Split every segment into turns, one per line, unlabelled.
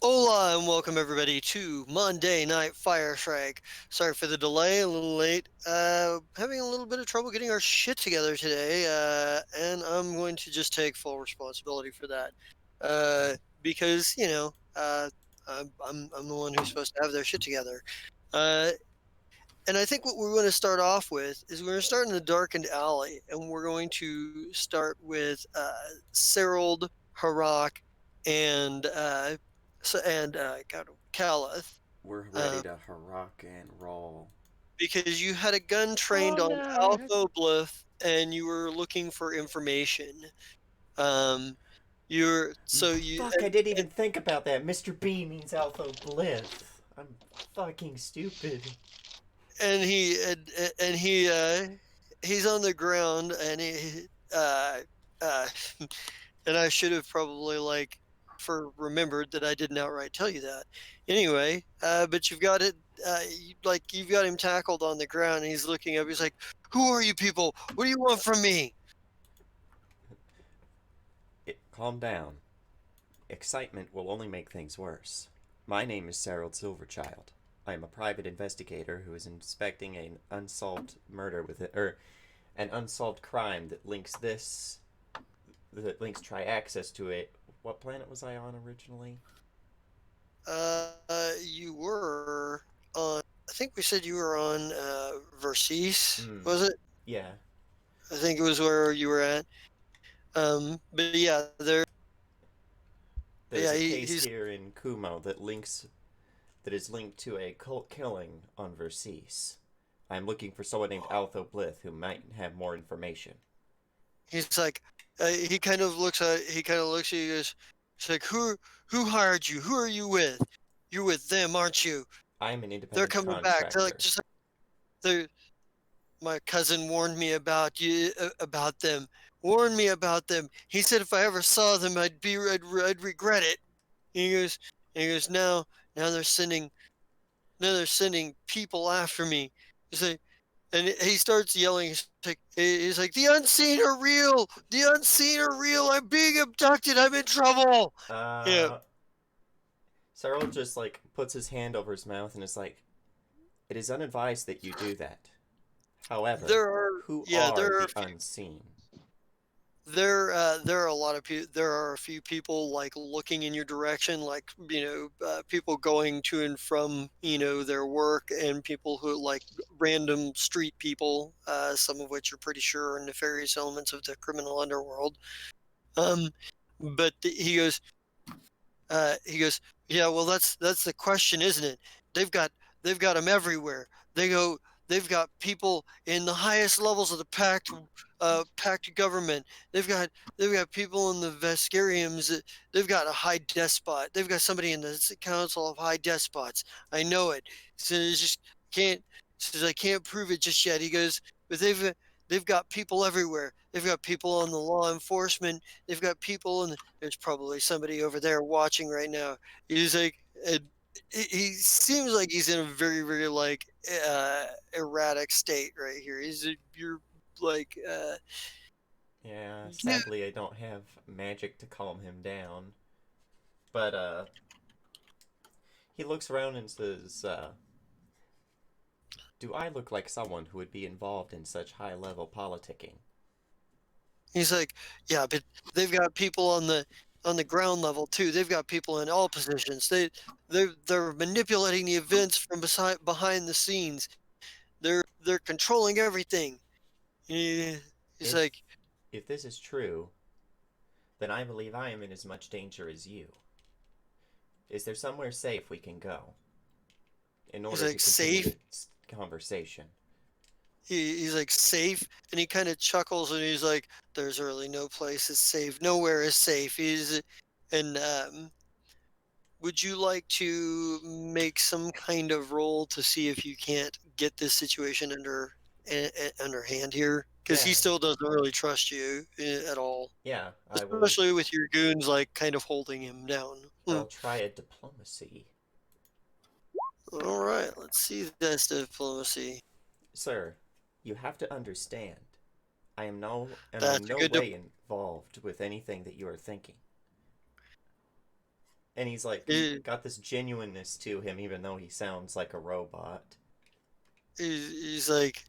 Hola and welcome everybody to Monday Night Fire Shrike. Sorry for the delay, a little late. Having a little bit of trouble getting our shit together today, and I'm going to just take full responsibility for that. Because, I'm the one who's supposed to have their shit together. And I think what we're going to start off with is we're going to start in the darkened alley, and we're going to start with Serold, Harak, and Calith.
We're
Um,
ready to rock and roll.
because you had a gun trained
Oh
on
no.
Alpha Blith, and you were looking for information. Um, you're so you
Fuck, I didn't even think about that. Mr. B means Alpha Blith. I'm fucking stupid.
and he and he he's on the ground, and he uh and I should have probably for remembered that I didn't outright tell you that. Anyway, but you've got it. You've got him tackled on the ground, and he's looking up. He's like, "Who are you people? What do you want from me?"
Calm down. Excitement will only make things worse. My name is Sarald Silverchild. I am a private investigator who is inspecting an unsolved murder an unsolved crime that links Triaxis to it. What planet was I on originally?
You were on. I think we said you were on Versis,
Hmm.
was it?
Yeah.
I think it was where you were at. But yeah,
There's
yeah,
a case
he's
here in Kumo that is linked to a cult killing on Versace. I'm looking for someone named Altho Blith who might have more information.
he's like, he kind of looks at you. Goes, he's like, who hired you? Who are you with? You're with them, aren't you?
I'm an
They're
independent
coming back. They're like,
contractor.
just like they my cousin warned me about you about them. Warned me about them. He said if I ever saw them, I'd regret it. He goes, he goes, now they're sending they're sending people after me. He's like, and he starts yelling. He's like, the unseen are real. The unseen are real. I'm being abducted. I'm in trouble. Yeah,
Uh, Cyril just like puts his hand over his mouth and is like, "It is unadvised that you do that. However,
there are
who
yeah
are
there are
the unseen?"
there are a lot of people. There are a few people like looking in your direction, like people going to and from their work, and people who like random street people, some of which are pretty sure are nefarious elements of the criminal underworld. Um, but he goes, yeah, well, that's the question, isn't it? They've got they've got them everywhere. They go, they've got people in the highest levels of the packed government. They've got people in the Vescariums. They've got a high despot. They've got somebody in the Council of High Despots. I know it. So it's just can't. Says I can't prove it just yet. He goes, but they've got people everywhere. They've got people on the law enforcement. They've got people in there's probably somebody over there watching right now. He's like, he seems like he's in a very, very like erratic state right here. You're like,
Yeah,
yeah.
sadly I don't have magic to calm him down. But he looks around and says, "Do I look like someone who would be involved in such high-level politicking?"
He's like, yeah, but they've got people on the ground level too. They've got people in all positions. They're manipulating the events from beside behind the scenes. They're controlling everything. He, he's
If
like,
if this is true, then I believe I am in as much danger as you. Is there somewhere safe we can go in
he's
order to
like
continue
safe.
this conversation?
He's like safe, and he kind of chuckles, and he's like, "There's really no place is safe. Nowhere is safe." And would you like to make some kind of roll to see if you can't get this situation under hand here? Because he
Yeah,
still doesn't really trust you at all,
yeah, I will.
especially with your goons like kind of holding him down. Hmm.
I'll try a diplomacy.
All right, let's see this diplomacy.
Sir, you have to understand. I'm in
That's a
no
good.
way involved with anything that you are thinking. And he's like, he's
He,
got this genuineness to him, even though he sounds like a robot.
he's like,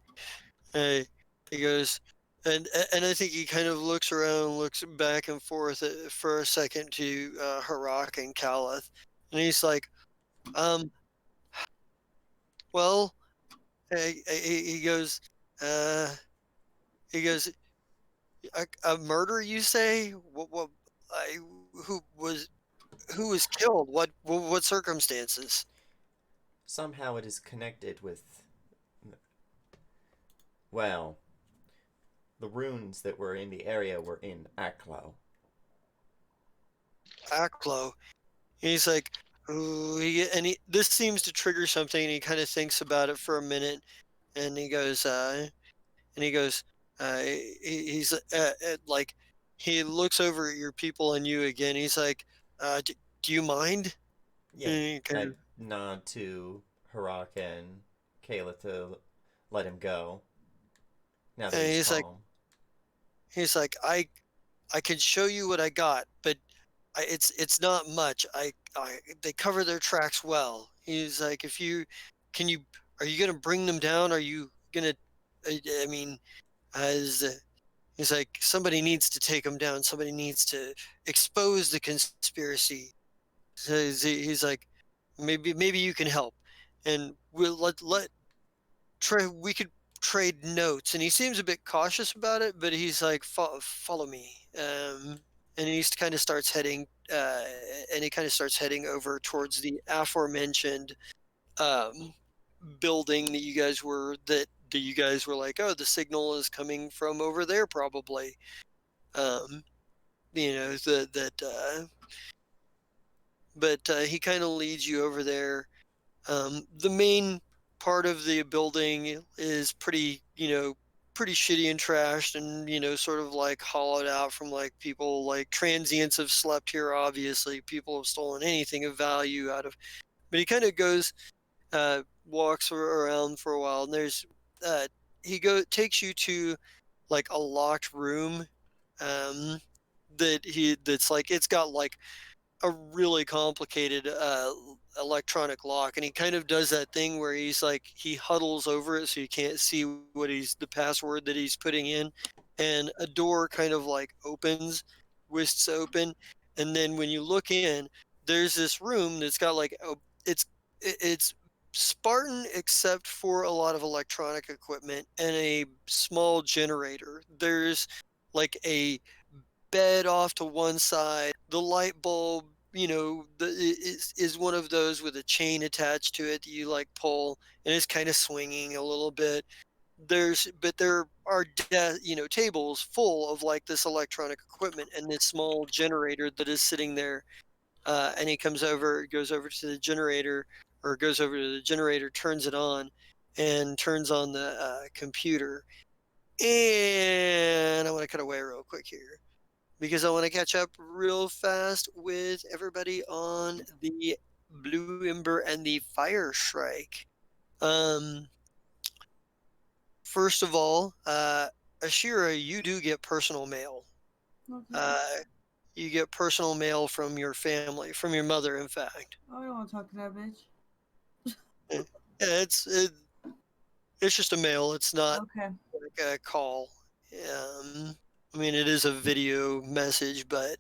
hey, he goes, and I think he kind of looks around, looks back and forth for a second to Harak and Calith, and he's like, um, well, he goes, uh, he goes, a murder, you say? What, I, who was, who was killed? What circumstances?
Somehow it is connected with, well, the runes that were in the area were in Aklo.
Aklo. He's like, ooh, this seems to trigger something, and he kind of thinks about it for a minute, and he goes, he's like, he looks over at your people and you again. He's like, do you mind?
Yeah,
And he kind
I
of,
nod to Harak and Kayla to let him go now that
and
he's calm.
he's like, I can show you what I got, but it's not much. They cover their tracks well. He's like, if you can you are you gonna bring them down? Are you gonna? I mean, as he's like, somebody needs to take them down. Somebody needs to expose the conspiracy. So he's like, maybe you can help, and we'll let try. We could trade notes. And he seems a bit cautious about it, but he's like, follow me. And he kind of starts heading. uh, and he kind of starts heading over towards the aforementioned um, building that you guys were like, oh, the signal is coming from over there, probably. Um, but he kind of leads you over there. The main part of the building is pretty shitty and trashed and, sort of like hollowed out from like people like transients have slept here, obviously. People have stolen anything of value out of, but he kind of walks around for a while and uh, takes you to like a locked room um, that's like, it's got like a really complicated electronic lock, and he kind of does that thing where he huddles over it so you can't see the password that he's putting in, and a door kind of like whisks open, and then when you look in, there's this room that's got like it's Spartan except for a lot of electronic equipment and a small generator. There's like a bed off to one side. The light bulb, is one of those with a chain attached to it that you like pull, and it's kind of swinging a little bit. There are tables full of like this electronic equipment and this small generator that is sitting there. And he goes over to the generator, or goes over to the generator, turns it on, and turns on the computer. And I want to cut away real quick here because I want to catch up real fast with everybody on the Blue Ember and the Fire Shrike. Um, First of all, Ashira, you do get personal mail.
Okay.
Uh, you get personal mail from your family, from your mother, in fact.
I don't want to talk to that bitch.
Eh, Yeah, it's just a mail. It's not
Okay.
like a call. Um, I mean, it is a video message, but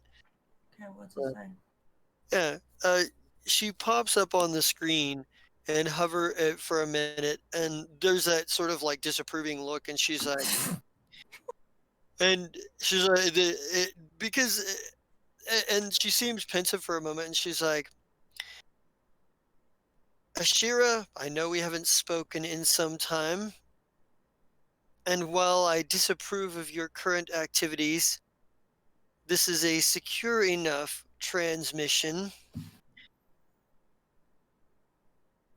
Okay, what's it say?
yeah, she pops up on the screen and hover it for a minute, and there's that sort of like disapproving look, and she's like, because, and she seems pensive for a moment, and she's like, Ashira, I know we haven't spoken in some time, and while I disapprove of your current activities, this is a secure enough transmission.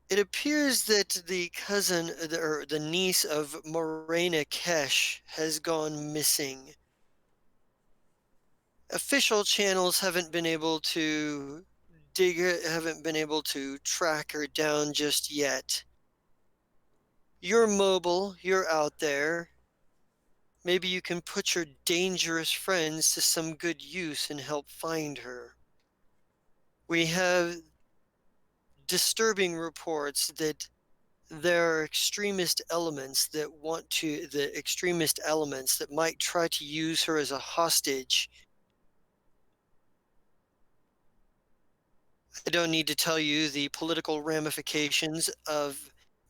It appears that the cousin or the niece of Morena Kesh has gone missing. Official channels haven't been able to track her down just yet. You're mobile, you're out there. Maybe you can put your dangerous friends to some good use and help find her. We have disturbing reports that there are extremist elements that might try to use her as a hostage. I don't need to tell you the political ramifications of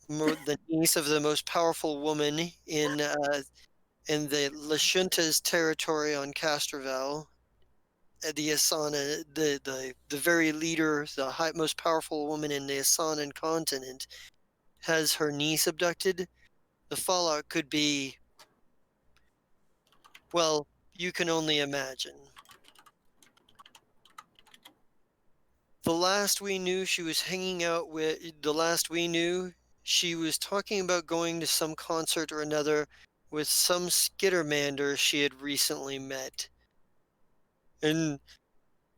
the niece of the most powerful woman in the Lashunta's territory on Castrovel. The Asana, the very leader, most powerful woman in the Asanan continent, has her niece abducted. The fallout could be, well, you can only imagine. The last we knew, she was talking about going to some concert or another with some skittermander she had recently met. And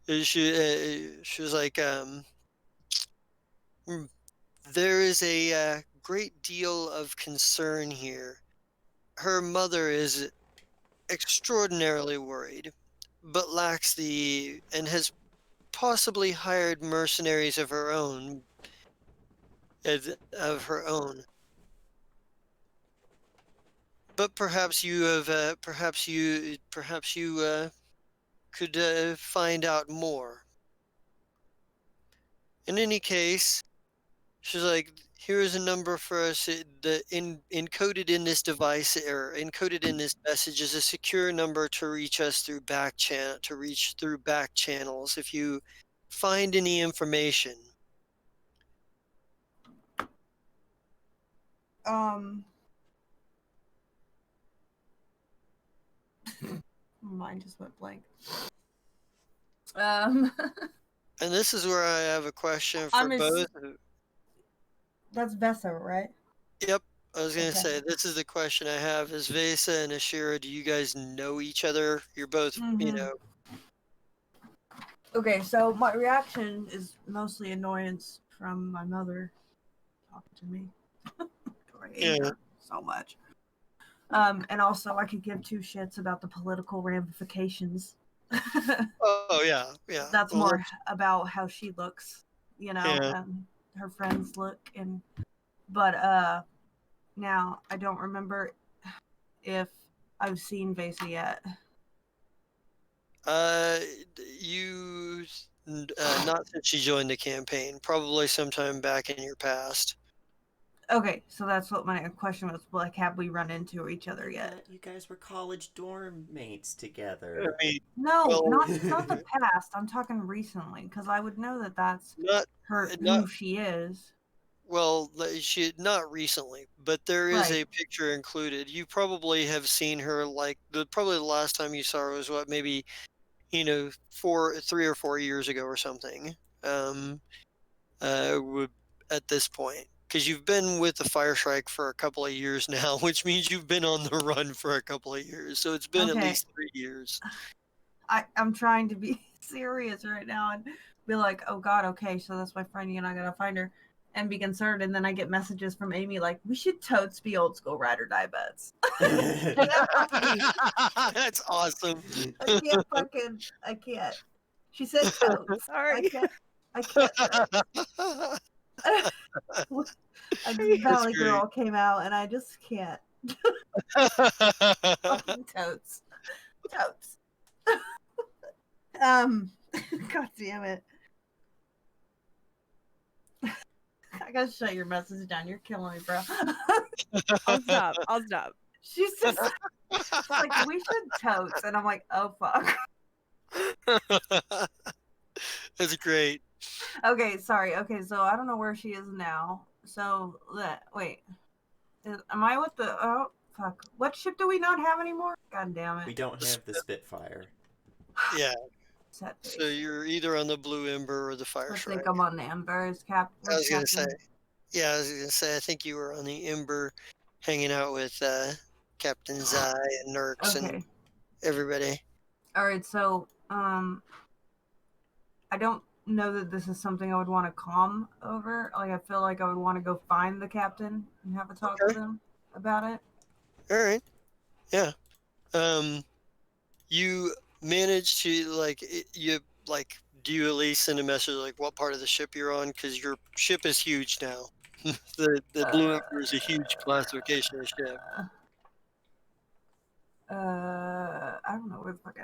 she was like, "Hmm, there is a great deal of concern here. Her mother is extraordinarily worried, but and has possibly hired mercenaries of her own. But perhaps you could find out more. In any case, she's like, here is a number for us. Encoded in this device or encoded in this message is a secure number to reach us through back channels. If you find any information,
Um, mine just went blank. Um,
and this is where I have a question for
I'm
both.
that's Vesa, right?
Yep, I was gonna
Okay.
say this is the question I have: is Vesa and Ashira? Do you guys know each other? You're both,
Mhm. Okay, so my reaction is mostly annoyance from my mother talking to me. I hate
Yeah.
her so much. And also I could give two shits about the political ramifications.
Oh yeah.
That's
Well,
more about how she looks,
yeah.
her friends look, but now I don't remember if I've seen Vesa yet.
Uh, not since she joined the campaign. Probably sometime back in your past.
Okay, so that's what my question was. Like, have we run into each other
I
yet?
thought you guys were college dorm mates
I
together.
mean,
No,
well,
not the past. I'm talking recently because I would know that that's
not not
who she is.
well. She not recently, but there is
Right.
a picture included. You probably have seen her. Like probably the last time you saw her was what, maybe 3 or 4 years ago or something. Would at this point, because you've been with the Fire Shrike for a couple of years now, which means you've been on the run for a couple of years. So it's been at
Okay.
least 3 years.
I'm trying to be serious right now and be like, oh God, okay, so that's my friend, and I gotta find her and be concerned. And then I get messages from Amy like, we should totes be old school ride or die bets.
That's awesome.
I can't. She said totes.
Sorry.
I can't a
That's
Valley
great.
Girl came out and I just can't. Fucking totes. Totes. God damn it. I gotta shut your message down. You're killing me, bro.
I'll stop. I'll stop.
She's just like, we should totes. And I'm like, oh, fuck.
That's great.
Okay, sorry. Okay, so I don't know where she is now. So, wait. Am I with the. Oh, fuck. What ship do we not have anymore? God damn it.
We don't have the Spitfire.
Yeah.
Set
So
base.
you're either on the Blue Ember or the Fire
I
Shrike.
think I'm on the Ember.
I was gonna say.
Captain?
Yeah, I was gonna say. I think you were on the Ember, hanging out with Captain Zai and Nurks and
Okay.
everybody.
All right. So, I don't know that this is something I would want to calm over. Like, I feel like I would want to go find the captain and have a talk
Okay.
with him about it.
All right. Yeah. You manage to do you at least send a message like what part of the ship you're on? Because your ship is huge now. The Blue Emperor is a huge classification of ship.
I don't know where the fuck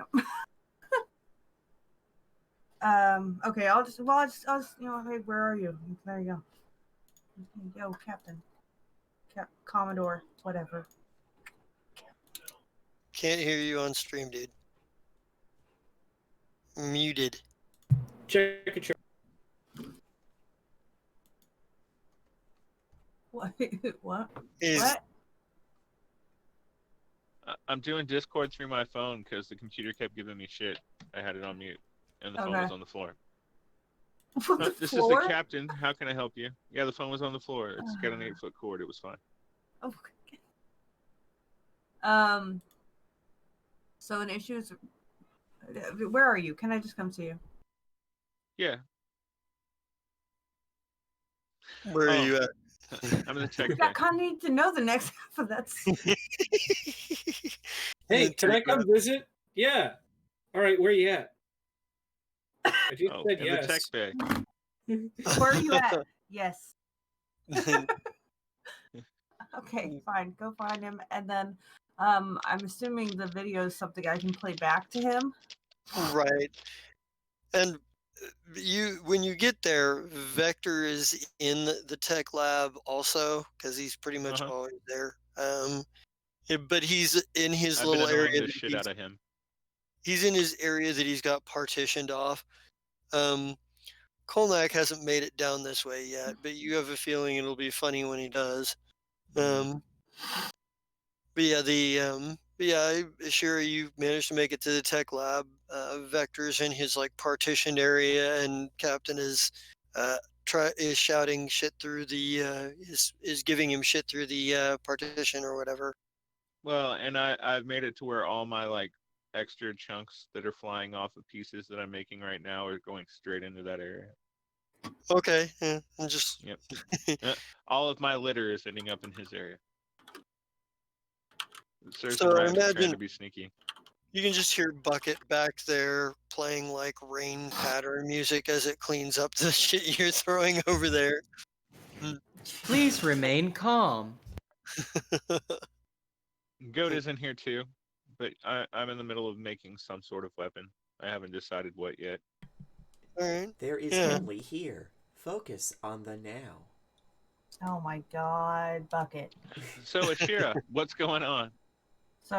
I am. Okay, I'll just, hey, where are you? There you go. Yo, Captain. Commodore, whatever.
Can't hear you on stream, dude. Muted.
Check it.
What? What?
Is
What?
I'm doing Discord through my phone because the computer kept giving me shit. I had it on mute, and the phone was
Okay.
on the floor.
The
This
floor?
is the captain. How can I help you? Yeah, the phone was on the floor. It's got an 8-foot cord. It was fine.
Oh, okay. So an issue is. Where are you? Can I just come see you?
Yeah,
where are
Oh.
you at?
I'm in the tech
I
bay.
kind of need to know the next half of that.
Hey, can I come visit? Yeah. All right, where you at? I just
Oh,
said
in
yes.
the tech bay.
Where are you at? Yes. Okay, fine. Go find him, and then I'm assuming the video is something I can play back to him.
Right. And when you get there, Vector is in the tech lab also because he's pretty much
Uh-huh.
always there. But he's in his
I've been
little
annoying
area
the
that
shit out of him.
he's in his area that he's got partitioned off. Um, Kolnak hasn't made it down this way yet, but you have a feeling it'll be funny when he does. Um, but yeah, sure, you managed to make it to the tech lab. Vector's in his like partitioned area, and Captain uh, is shouting shit through the is giving him shit through the partition or whatever.
Well, and I've made it to where all my like extra chunks that are flying off of pieces that I'm making right now are going straight into that area.
Okay, yeah, and just
Yep. All of my litter is ending up in his area. It serves him
so
right for trying
imagine
to be sneaky.
you can just hear Bucket back there playing like rain pattern music as it cleans up the shit you're throwing over there.
Please remain calm.
Goat is in here too, but I'm in the middle of making some sort of weapon. I haven't decided what yet.
All right.
There is
Yeah.
only here. Focus on the now.
Oh my god, Bucket.
So Ashira, what's going on?
So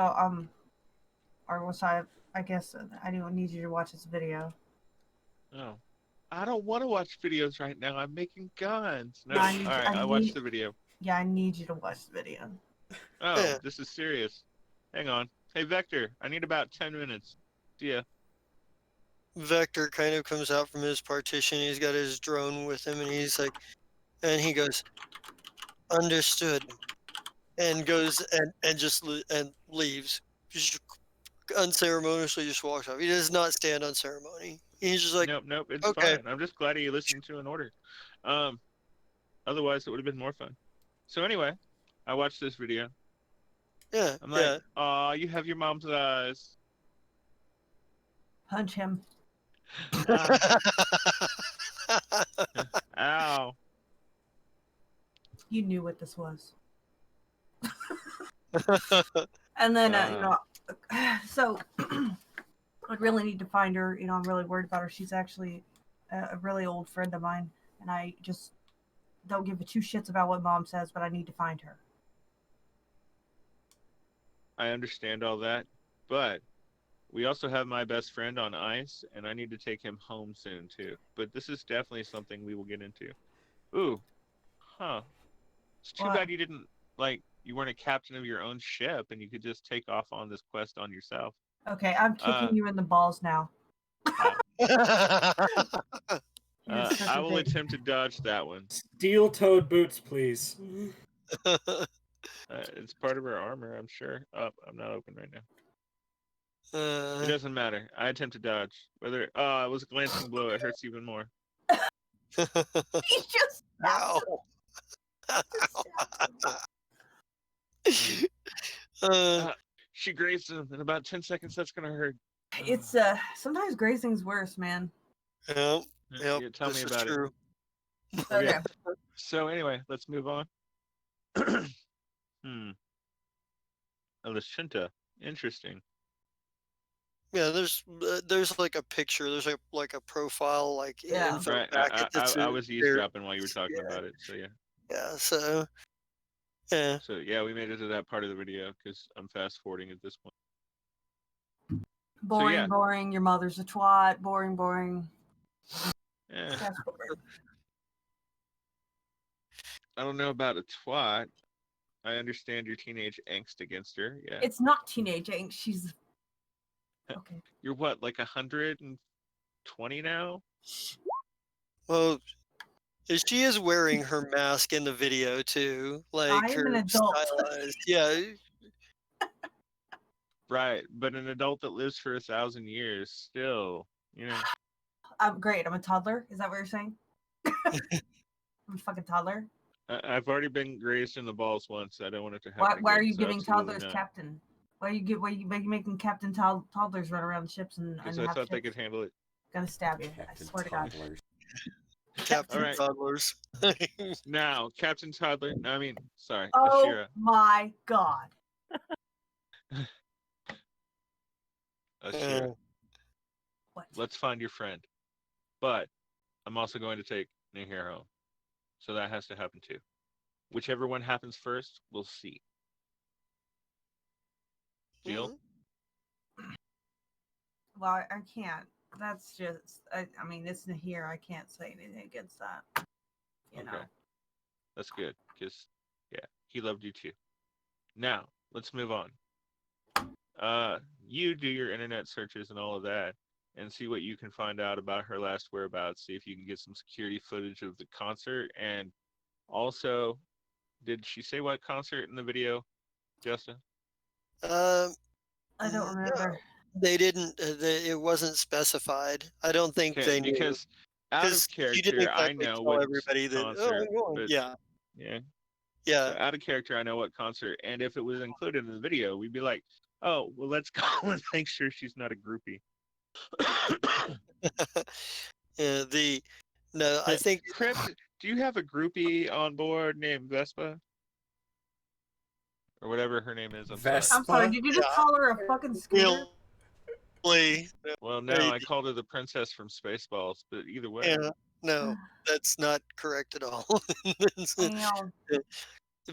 or was I guess I don't need you to watch this video.
Oh, I don't want to watch videos right now. I'm making guns. No,
No,
all right, I watched the video.
Yeah, I need you to watch the video.
Oh,
Yeah.
this is serious. Hang on. Hey Vector, I need about 10 minutes. See ya.
Vector kind of comes out from his partition. He's got his drone with him, and he's like, and he goes, "Understood," and goes and just and leaves. Just unceremoniously, just walks off. He does not stand on ceremony. He's just like,
Nope, it's
"Okay,
fine. I'm just glad he listened to an order. Um, Otherwise it would have been more fun. So anyway, I watched this video.
yeah,
I'm like, aw, you have your mom's eyes.
Punch him.
Ah, ow.
You knew what this was. And then so I really need to find her. You know, I'm really worried about her. She's actually a really old friend of mine, and I just don't give a two shits about what Mom says, but I need to find her.
I understand all that, but we also have my best friend on ice, and I need to take him home soon too. But this is definitely something we will get into. Ooh, huh. It's too
What?
bad you didn't you weren't a captain of your own ship, and you could just take off on this quest on yourself.
Okay, I'm kicking you in the balls now. You're such
I
a
will
bitch.
attempt to dodge that one.
Steel-toed boots, please.
It's part of her armor, I'm sure. Oh, I'm not open right now. It
Uh,
doesn't matter. I attempt to dodge. Whether it was a glancing blow, it hurts even more.
He just
Ow. uh,
She grazed him. In about 10 seconds, that's gonna hurt.
It's sometimes grazing's worse, man.
yep,
Yeah, tell me
this is
about
true.
it.
Okay.
So anyway, let's move on. Alashinta. Interesting.
Yeah, there's like a picture. There's like a profile like
Yeah.
info
Right.
packet that's
I was
there.
eavesdropping while you were talking about it. So yeah.
Yeah, so yeah.
So yeah, we made it to that part of the video because I'm fast forwarding at this point.
Boring,
yeah.
boring. Your mother's a twat. Boring, boring.
Yeah.
That's boring.
I don't know about a twat. I understand your teenage angst against her. Yeah.
It's not teenage angst. She's okay.
You're what, like 120 now?
Well, she is wearing her mask in the video too, like
I am an
her
adult.
stylized. Yeah,
Right, but an adult that lives for 1,000 years still, you know.
I'm great. I'm a toddler. Is that what you're saying? I'm a fucking toddler.
I've already been grazed in the balls once. I don't want it to happen
Why
again.
are you
So
giving
absolutely
toddlers
not.
captain? Why you making captain toddlers run around ships and
Because
have
I thought they
ships?
could handle it.
Gonna stab you. I
Captain
swear to God.
Toddlers.
Captain
All right.
Toddlers.
Now, Captain Toddler. No, I mean, sorry,
Oh
Ashira.
my God.
Ashira.
What?
Let's find your friend. But I'm also going to take Nahir home. So that has to happen too. Whichever one happens first, we'll see. Deal?
Mhm.
Well, I can't. That's just. I mean, it's in here. I can't say anything against that. You
Okay.
know.
That's good. Because, yeah, he loved you too. Now, let's move on. You do your internet searches and all of that and see what you can find out about her last whereabouts. See if you can get some security footage of the concert. And also, did she say what concert in the video, Justin?
Um,
I don't
no,
remember.
they didn't. It wasn't specified. I don't think
Okay,
they knew
because out of
because she didn't
character, I
exactly
know
tell
what
everybody that. Oh,
concert,
I'm going.
but
Yeah,
yeah.
yeah.
So out of character, I know what concert, and if it was included in the video, we'd be like, "Oh, well, let's go and make sure she's not a groupie."
Yeah, the no, I think
Crypt, do you have a groupie on board named Vespa or whatever her name is? I'm sorry.
I'm sorry.
Vespa?
Did you just
yeah,
call her a fucking scooter?
really.
Well,
No,
no, I called her the princess from Spaceballs, but either way,
yeah, no, that's not correct at all.
Damn.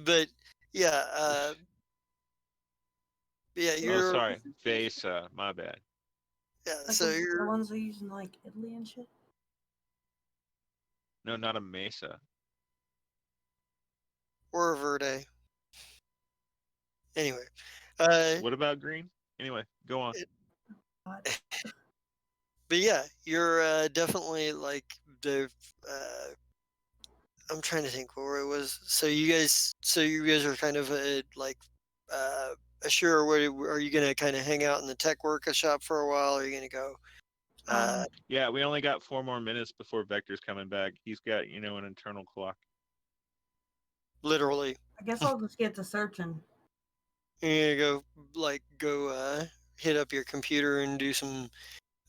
But yeah, yeah,
oh,
you're
sorry, Vesa, my bad.
yeah.
Like
So
the
you're
ones they use in like Italy and shit.
No, not a Mesa.
or a Verde. Anyway,
What about green? Anyway, go on.
God.
but yeah, you're definitely like the. Uh, I'm trying to think where it was. So you guys are kind of like uh, sure. Where are you gonna kind of hang out in the tech workshop for a while? Or are you gonna go? Uh,
Yeah, we only got 4 more minutes before Vector's coming back. He's got, an internal clock.
literally,
I guess I'll just get to searching.
you're gonna go hit up your computer and do some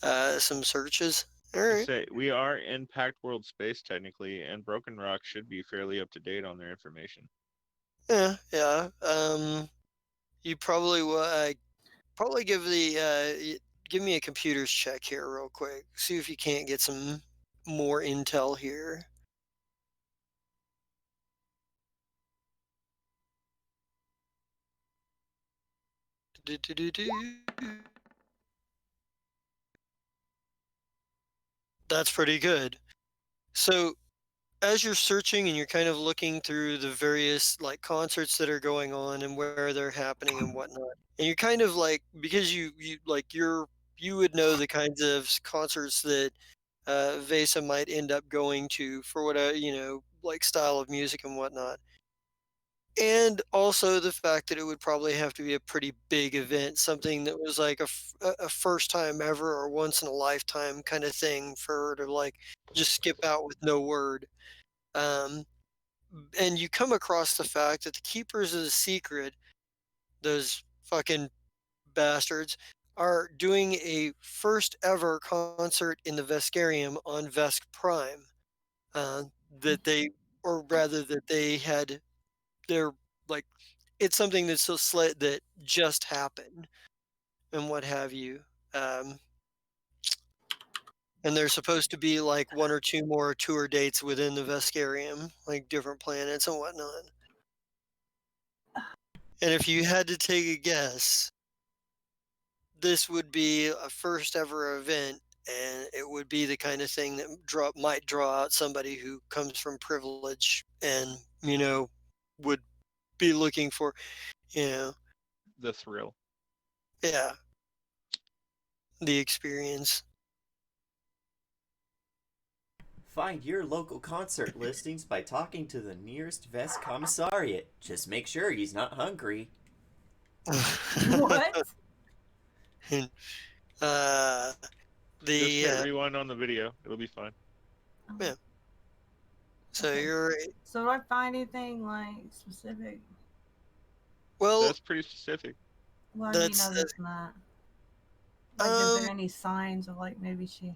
searches. All
To
right.
say we are in Packed World space technically, and Broken Rock should be fairly up to date on their information.
Yeah, yeah. You probably will. Probably give me a computers check here real quick. See if you can't get some more intel here. Do-do-do-do. That's pretty good. So as you're searching and you're kind of looking through the various like concerts that are going on and where they're happening and whatnot, and you're kind of like because you would know the kinds of concerts that Vesa might end up going to for whatever like style of music and whatnot. And also the fact that it would probably have to be a pretty big event, something that was like a first time ever or once in a lifetime kind of thing for her to like just skip out with no word. Um, and you come across the fact that the keepers of the secret, those fucking bastards, are doing a first ever concert in the Vescarium on Vesk Prime. Uh, that they, or rather, that they had their like it's something that's so that just happened and what have you. Um, and there's supposed to be like one or two more tour dates within the Vescarium, like different planets and whatnot. And if you had to take a guess, this would be a first ever event, and it would be the kind of thing that might draw out somebody who comes from privilege and would be looking for you know
The thrill.
yeah the experience.
Find your local concert listings by talking to the nearest Vest Commissariat. Just make sure he's not hungry.
What?
And, uh,
Just hit
the
rewind on the video. It'll be fine.
yeah. So
Okay.
you're
So do I find anything like specific?
well.
That's pretty specific.
Well, I mean,
That's
other than that, like, is
um.
there any signs of like maybe she?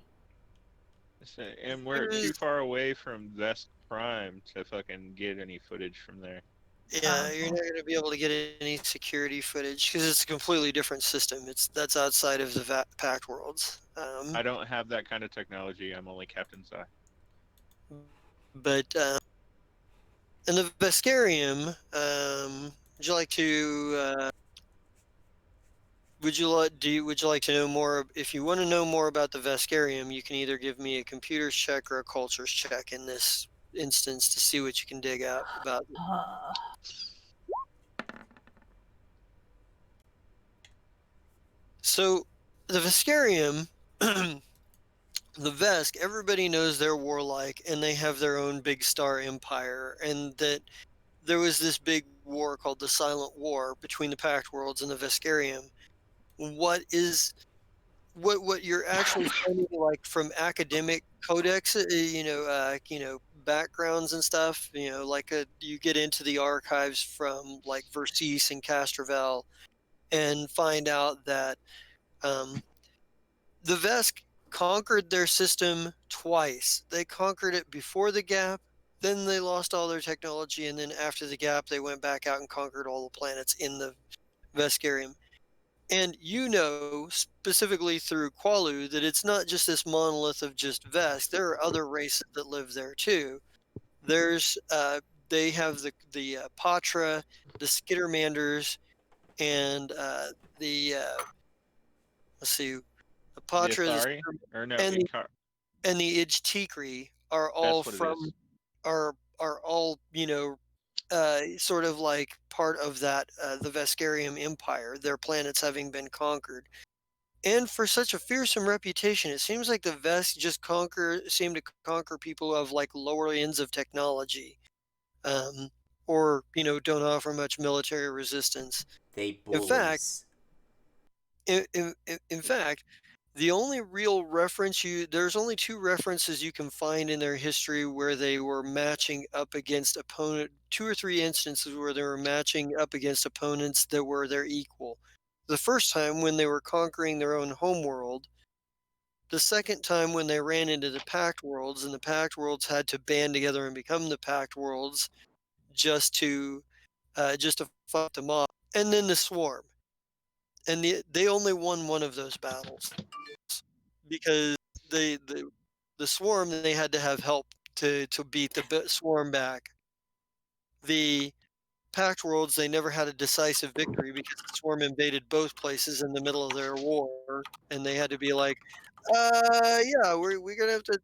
And we're too
There's
far away from Vest Prime to fucking get any footage from there.
Yeah, you're not going to be able to get any security footage because it's a completely different system. That's outside of the Pact worlds.
I don't have that kind of technology. I'm only Captain Sai.
But in the Veskarium, would you like to would you like to know more? If you want to know more about the Veskarium, you can either give me a computers check or a cultures check in this instance to see what you can dig out about it. So the Veskarium, the Vesk, everybody knows they're warlike and they have their own big star empire, and that there was this big war called the Silent War between the Pact Worlds and the Veskarium. What is what you're actually finding, like, from academic codex, backgrounds and stuff, like, you get into the archives from, like, Versis and Castrovel and find out that, um, the Vesk conquered their system twice. They conquered it before the gap, then they lost all their technology, and then after the gap, they went back out and conquered all the planets in the Veskarium. And specifically through Qualu, that it's not just this monolith of just Vesk. There are other races that live there too. There's they have the Patra, the Skittermanders, and the let's see, the
The
Patra,
Athari? Or no,
and the
Ikar.
and the Ijtikri are all
That's what it
from
is.
are all sort of like part of that the Veskarium Empire. Their planets having been conquered. And for such a fearsome reputation, it seems like the Vesk just seem to conquer people who have like lower ends of technology, or don't offer much military resistance.
They
In fact,
bullies.
in fact, the only real reference there's only two references you can find in their history where they were matching up against two or three instances where they were matching up against opponents that were their equal. The first time when they were conquering their own homeworld, the second time when they ran into the Pact Worlds, and the Pact Worlds had to band together and become the Pact Worlds just to fight them off, and then the Swarm, and they only won one of those battles because they the Swarm, they had to have help to beat the Swarm back. The Pact Worlds, they never had a decisive victory because the Swarm invaded both places in the middle of their war, and they had to be like, yeah, we're gonna have to,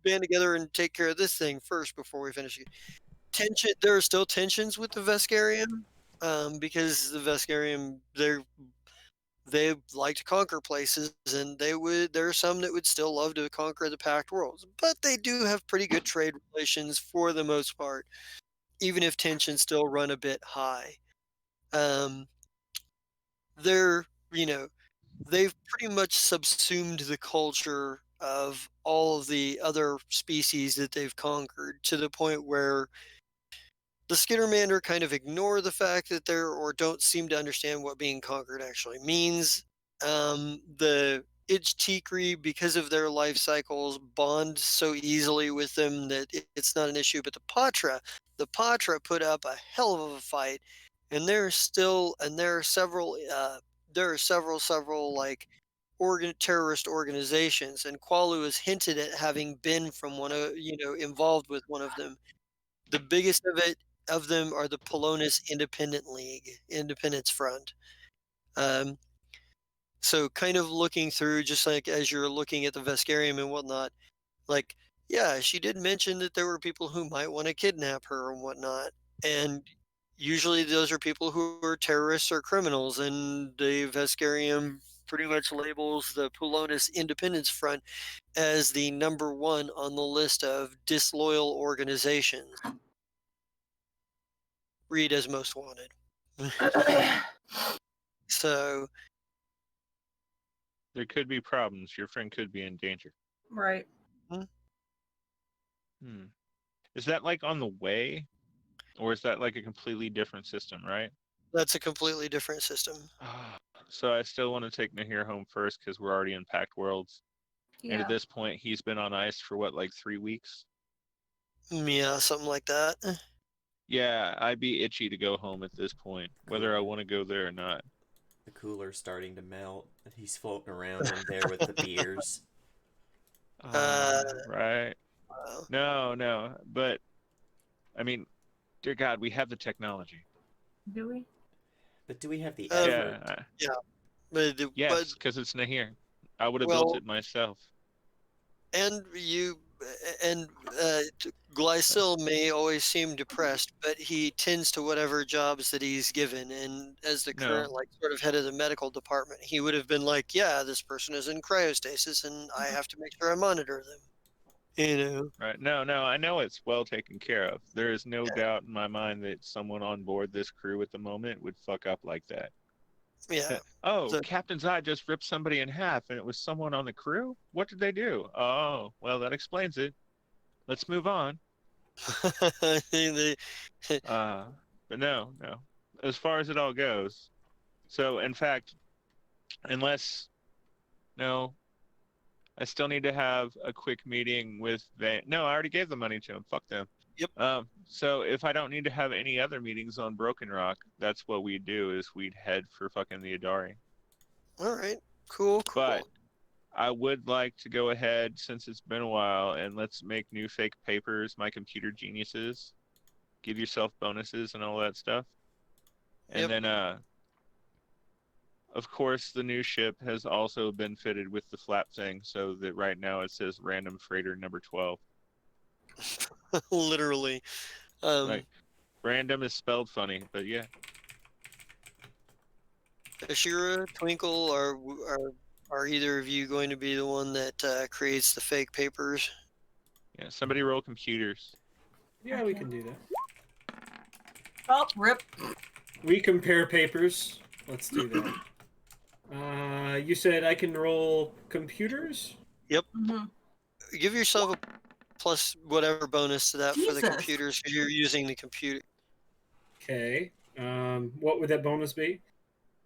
band together and take care of this thing first before we finish it." There are still tensions with the Veskarium, because the Veskarium, they like to conquer places, and there are some that would still love to conquer the Pact Worlds, but they do have pretty good trade relations for the most part, even if tensions still run a bit high. Um, they're, they've pretty much subsumed the culture of all of the other species that they've conquered to the point where the Skittermander kind of ignore the fact that they're or don't seem to understand what being conquered actually means. The Ijtikri, because of their life cycles, bond so easily with them that it's not an issue. But the Patra put up a hell of a fight, and there are several like terrorist organizations, and Qualu has hinted at having been from one of involved with one of them. The biggest of them are the Polonus Independence Front. Um, so kind of looking through, just like as you're looking at the Veskarium and whatnot, like, yeah, she did mention that there were people who might want to kidnap her and whatnot. And usually those are people who are terrorists or criminals, and the Veskarium pretty much labels the Polonus Independence Front as the number one on the list of disloyal organizations. Read as most wanted. So,
There could be problems. Your friend could be in danger.
Right.
Hmm. Is that like on the way? Or is that like a completely different system, right?
that's a completely different system.
So I still want to take Nahir home first because we're already in Pact Worlds. And at
Yeah.
this point, he's been on ice for what, like 3 weeks?
Yeah, something like that.
Yeah, I'd be itchy to go home at this point, whether I want to go there or not.
The cooler's starting to melt, and he's floating around in there with the beers.
Right.
Wow.
No, no. But, I mean, dear God, we have the technology.
Do we?
But do we have the
Um,
effort?
Yeah.
yeah, but
Yes, because it's not here. I would have built
well,
it myself.
and you and Glycil may always seem depressed, but he tends to whatever jobs that he's given. And as the
No.
current, like, sort of head of the medical department, he would have been like, "Yeah, this person is in cryostasis, and I have to make sure I monitor them." You know?
Right. No, no, I know it's well taken care of. There is no doubt in my mind that someone on board this crew at the moment would fuck up like that.
Yeah.
Oh,
So,
Captain's eye just ripped somebody in half and it was someone on the crew? What did they do? Oh, well, that explains it. Let's move on.
they,
Uh, but no, no. As far as it all goes. So, in fact, unless, no, I still need to have a quick meeting with Van. No, I already gave the money to him. Fuck them.
Yep.
So if I don't need to have any other meetings on Broken Rock, that's what we'd do is we'd head for fucking the Adari.
all right. Cool.
But
Cool.
I would like to go ahead since it's been a while and let's make new fake papers, my computer geniuses. Give yourself bonuses and all that stuff. And
Yep.
then of course the new ship has also been fitted with the flap thing so that right now it says random freighter number 12.
Literally.
Like random is spelled funny, but yeah.
Ashira, Twinkle, are either of you going to be the one that creates the fake papers?
Yeah, somebody roll computers.
Yeah, we can do that.
Oh, rip.
We compare papers. Let's do that. You said I can roll computers?
Mhm.
Give yourself a plus whatever bonus to that for the
Jesus.
computers because you're using the computer.
Okay. What would that bonus be?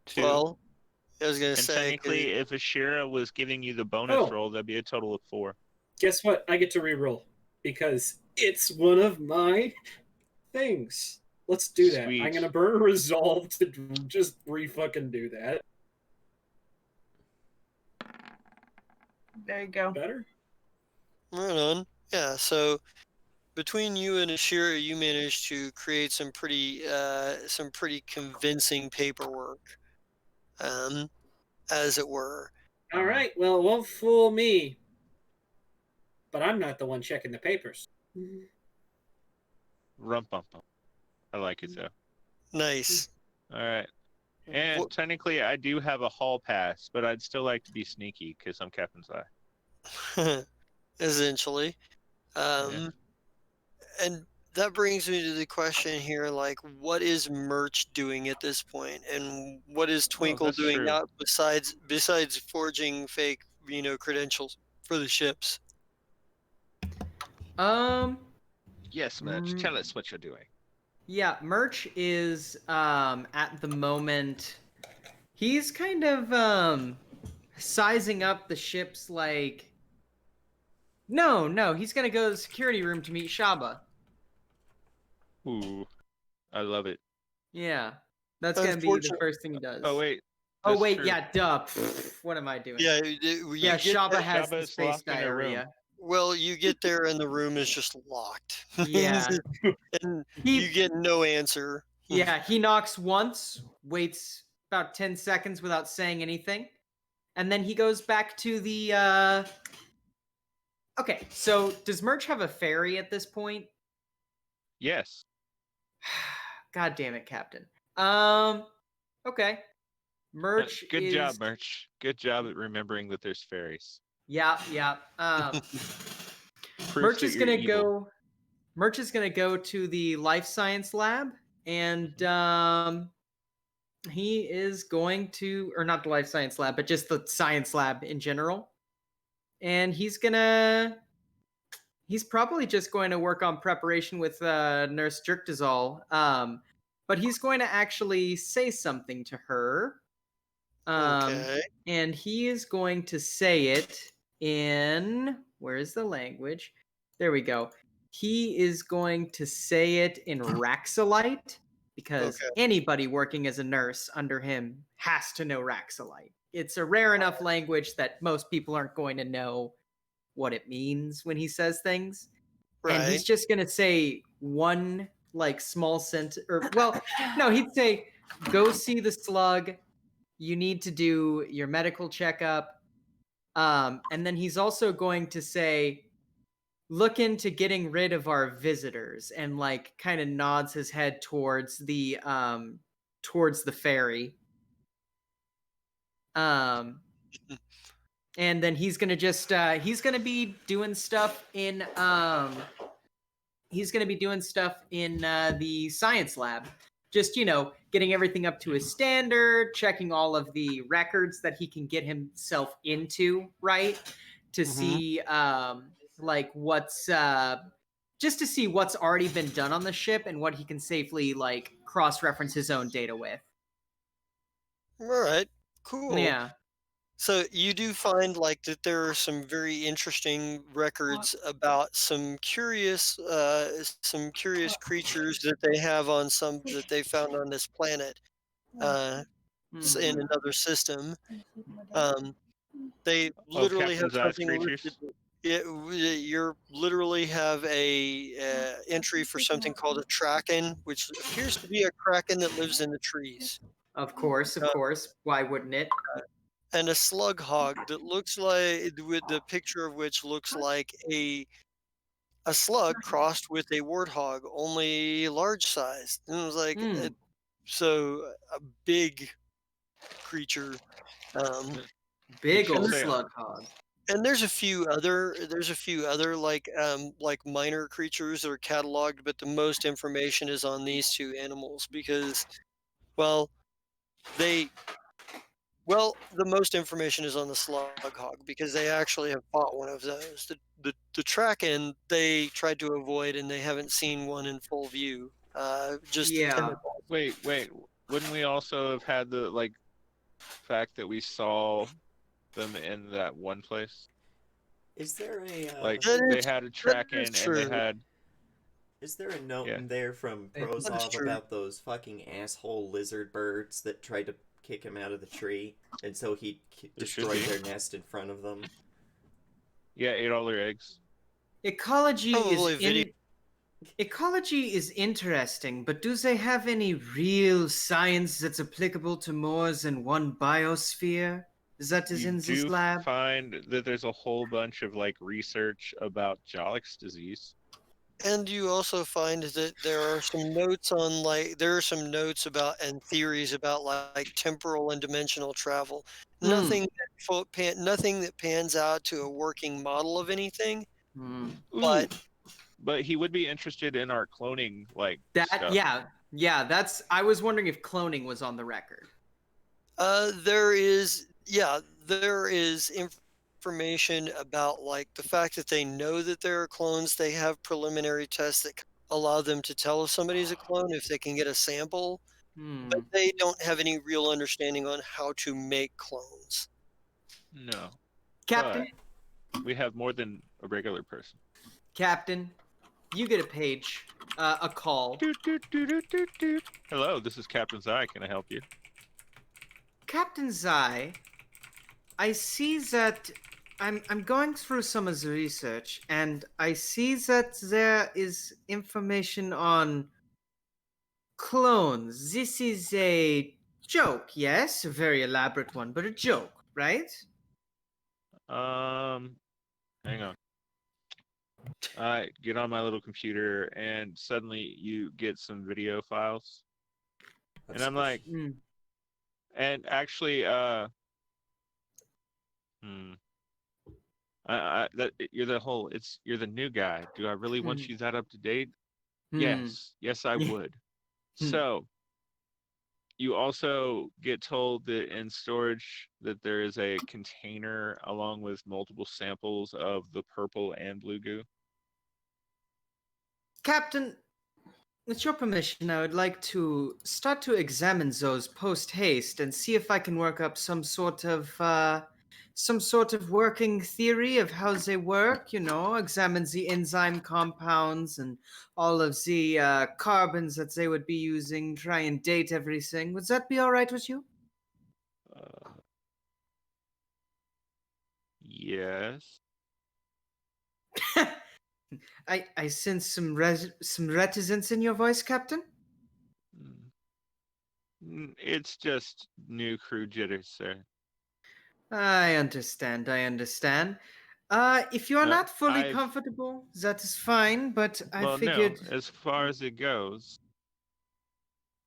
2.
Well, I was gonna
And
say,
technically, if Ashira was giving you the bonus
Oh.
roll, that'd be a total of 4.
Guess what? I get to re-roll because it's one of my things. Let's do that.
Sweet.
I'm gonna burn a resolve to just re-fucking do that.
There you go.
Better?
right on. Yeah. So between you and Ashira, you managed to create some pretty convincing paperwork, as it were.
All right. Well, it won't fool me. But I'm not the one checking the papers.
Rump bump bump. I like it though.
Nice.
All right. And
What-
technically, I do have a hall pass, but I'd still like to be sneaky because I'm Captain's eye.
Essentially. And that brings me to the question here, like, what is Merch doing at this point, and what is Twinkle
that's
doing
true.
out besides forging fake, credentials for the ships?
Yes, Merch.
Mm.
Tell us what you're doing.
Yeah, Merch is at the moment he's kind of sizing up the ships like no, he's gonna go to the security room to meet Shaba.
Ooh, I love it.
Yeah. That's gonna be the
Unfortunate-
first thing he does.
Oh wait.
Oh
that's
wait,
true.
yeah, duh. What am I doing?
Yeah,
Yeah,
get
Shaba
there,
has
Shaba
the
is
space
locked in a room.
diarrhea.
well, you get there and the room is just locked.
Yeah.
And
He-
you get no answer.
Yeah, he knocks once, waits about 10 seconds without saying anything, and then he goes back to the Okay, so does Merch have a ferry at this point?
Yes.
God damn it, Captain. Okay. Merch
Good
is...
job, Merch. Good job at remembering that there's fairies.
Yeah.
Proof
Merch
that
is
you're
gonna
evil.
go. Merch is gonna go to the life science lab, and he is going to, or not the life science lab, but just the science lab in general. And he's probably just going to work on preparation with Nurse Jerkdazol. But he's going to actually say something to her.
Okay.
And he is going to say it in, where is the language? There we go. he is going to say it in Raxolite because
Okay.
anybody working as a nurse under him has to know Raxolite. It's a rare enough language that most people aren't going to know what it means when he says things. And he's
Right.
just going to say one like small sentence, or well, no, he'd say, go see the slug. You need to do your medical checkup. And then he's also going to say, look into getting rid of our visitors, and like kind of nods his head towards the ferry. And then he's gonna just he's gonna be doing stuff in the science lab, just getting everything up to his standard, checking all of the records that he can get himself into, right, to see like what's just to see what's already been done on the ship and what he can safely like cross-reference his own data with.
All right. Cool.
Yeah.
So you do find like that there are some very interesting records about some curious creatures that they have on some that they found on this planet in another system. They literally have
Captain's Eyes
something
creatures.
listed. You literally have a entry for something called a kraken, which appears to be a kraken that lives in the trees,
Of course. Why wouldn't it?
and a slug hog that looks like, with the picture of which looks like a slug crossed with a warthog, only large sized. And it was like so a big creature.
Big
should
old
say-
slug hog.
And there's a few other like minor creatures that are cataloged, but the most information is on these two animals because, well, the most information is on the slug hog because they actually have fought one of those. The Kraken they tried to avoid, and they haven't seen one in full view. Just
Yeah.
tentacles.
Wait. Wouldn't we also have had the like fact that we saw them in that one place?
Is there a
Like
That
they
is-
had a
that
track
is
in, and they
true.
had.
is there a note
Yeah.
in there from
That's
Prozov
true.
about those fucking asshole lizard birds that tried to kick him out of the tree, and so he
There should
destroyed
be.
their nest in front of them?
Yeah, ate all their eggs.
Ecology
Probably
is
video.
Ecology is interesting, but do they have any real science that's applicable to more than one biosphere? That is
You
in this
do
lab?
find that there's a whole bunch of like research about Jollick's disease.
And you also find that there are some notes about and theories about like temporal and dimensional travel. Nothing that pans out to a working model of anything.
Hmm.
But
But he would be interested in our cloning like
That
stuff.
yeah. That's. I was wondering if cloning was on the record.
there is information about like the fact that they know that there are clones. They have preliminary tests that allow them to tell if somebody's a clone if they can get a sample. But they don't have any real understanding on how to make clones.
No.
Captain,
But we have more than a regular person.
Captain, you get a page, a call.
Doot, doot, doot, doot, doot, doot. Hello, this is Captain Zai. Can I help you?
Captain Zai, I see that I'm going through some of the research, and I see that there is information on clones. This is a joke, yes, a very elaborate one, but a joke, right?
Hang on. I get on my little computer, and suddenly you get some video files, and I'm like, and actually, you're the new guy. Do I really want you that up to date? Yes, I would. So, you also get told that in storage that there is a container along with multiple samples of the purple and blue goo.
Captain, with your permission, I would like to start to examine those post haste and see if I can work up some sort of some sort of working theory of how they work, examine the enzyme compounds and all of the carbons that they would be using, try and date everything. Would that be all right with you?
Uh, yes.
I sense some reticence in your voice, Captain.
It's just new crew jitters, sir.
I understand. I understand. If you are
No,
not fully
I've
comfortable, that is fine. But I
well, no.
figured.
As far as it goes,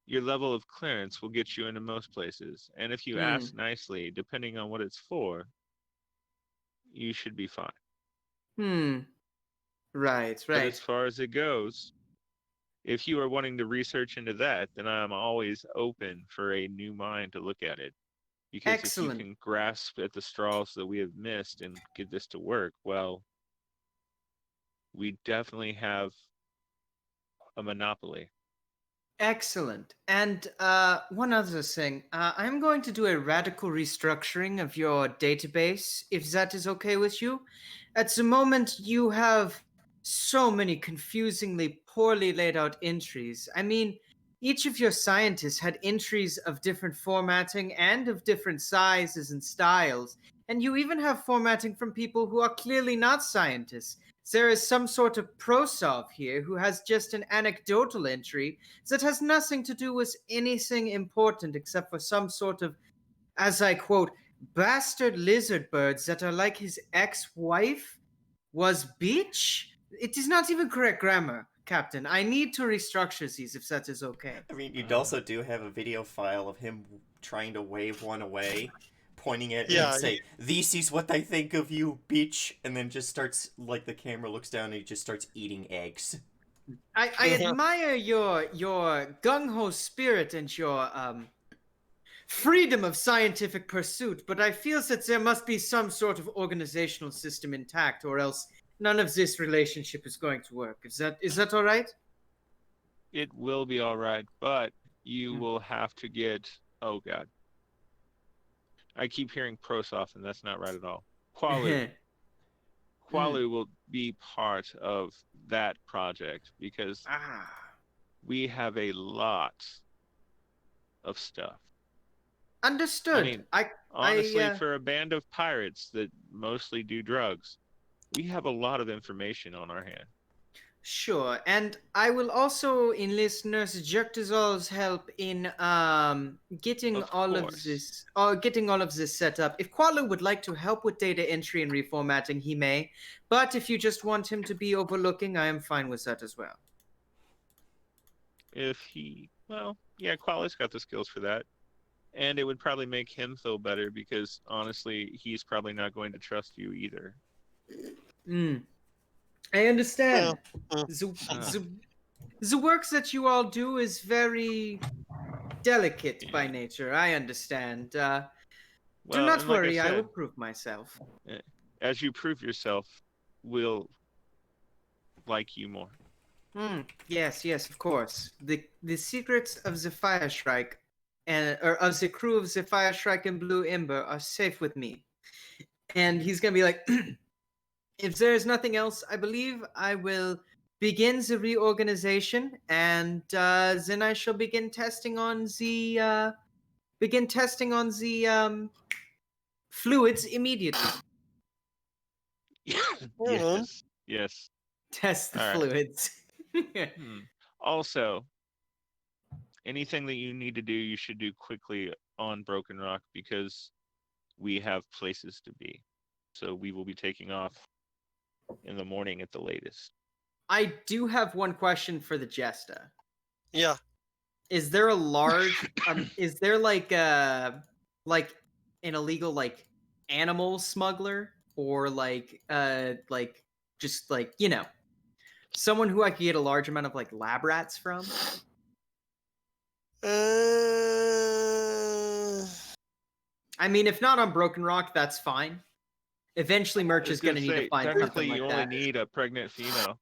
your level of clearance will get you into most places, and if you
Hmm.
ask nicely, depending on what it's for, you should be fine.
Hmm. Right.
But as
Right.
far as it goes, if you are wanting to research into that, then I'm always open for a new mind to look at it. Because if you
Excellent.
can grasp at the straws that we have missed and get this to work, well, we definitely have a monopoly.
Excellent. And one other thing. I'm going to do a radical restructuring of your database, if that is okay with you. At the moment, you have so many confusingly poorly laid out entries. I mean, each of your scientists had entries of different formatting and of different sizes and styles. And you even have formatting from people who are clearly not scientists. There is some sort of prosov here who has just an anecdotal entry that has nothing to do with anything important except for some sort of, as I quote, bastard lizard birds that are like his ex-wife was bitch? It is not even correct grammar, Captain. I need to restructure these if that is okay.
I mean, you also do have a video file of him trying to wave one away, pointing at it and
Yeah,
say, "This is what I think of you, bitch," and then just starts, like, the camera looks down and he just starts eating eggs.
I admire your gung-ho spirit and your freedom of scientific pursuit, but I feel that there must be some sort of organizational system intact, or else none of this relationship is going to work. Is that all right?
It will be all right, but you will have to get. Oh God, I keep hearing Prosoft, and that's not right at all. Qualu.
Mm.
Qualu will be part of that project because
Ah,
we have a lot of stuff. I
understood.
mean,
I
honestly, for a band of pirates that mostly do drugs, we have a lot of information on our hand.
Sure, and I will also enlist Nurse Jurtazol's help in getting
Of
all of
course.
this, getting all of this set up. If Qualu would like to help with data entry and reformatting, he may. But if you just want him to be overlooking, I am fine with that as well.
If he, well, yeah, Quali's got the skills for that. And it would probably make him feel better because honestly, he's probably not going to trust you either.
Mm. I
yeah.
understand.
uh,
The,
Uh,
the, the work that you all do is very delicate by
yeah.
nature. I understand. Do
Well,
not
and like I
worry, I will
said,
prove myself.
eh, as you prove yourself, we'll like you more.
Yes, yes, of course. The secrets of the Fire Shrike and or of the crew of the Fire Shrike and Blue Ember are safe with me. And he's gonna be like, if there is nothing else, I believe I will begin the reorganization, and then I shall begin testing on the fluids immediately.
Hold on.
Yes, yes.
Test the
All right.
fluids.
Hmm. Also, anything that you need to do, you should do quickly on Broken Rock because we have places to be. So we will be taking off in the morning at the latest.
I do have one question for the Jesta.
Yeah.
Is there a large is there like an illegal like animal smuggler or like just like, someone who I could get a large amount of like lab rats from?
Uh,
I mean, if not on Broken Rock, that's fine. Eventually
I
Merch
was
is
going
going
to
to need to
say,
find
technically,
something
you
like
only
that.
need a pregnant female.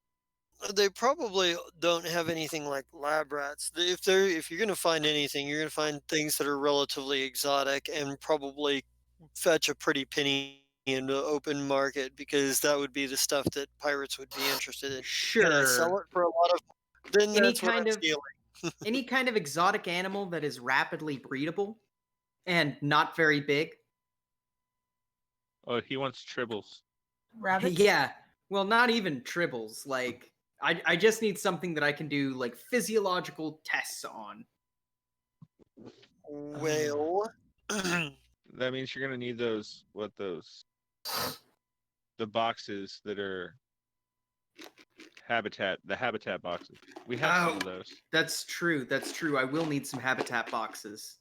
they probably don't have anything like lab rats. If you're gonna find anything, you're gonna find things that are relatively exotic and probably fetch a pretty penny in the open market because that would be the stuff that pirates would be interested in. Can I sell
Sure.
it for a lot of? Then
Any
that's what
kind
I'm
of
stealing.
any kind of exotic animal that is rapidly breedable and not very big.
Oh, he wants tribbles.
Rabbits?
Yeah. Well, not even tribbles. Like I just need something that I can do like physiological tests on.
Well,
That means you're gonna need those the boxes that are the habitat boxes. We have some of those.
That's true. That's true. I will need some habitat boxes.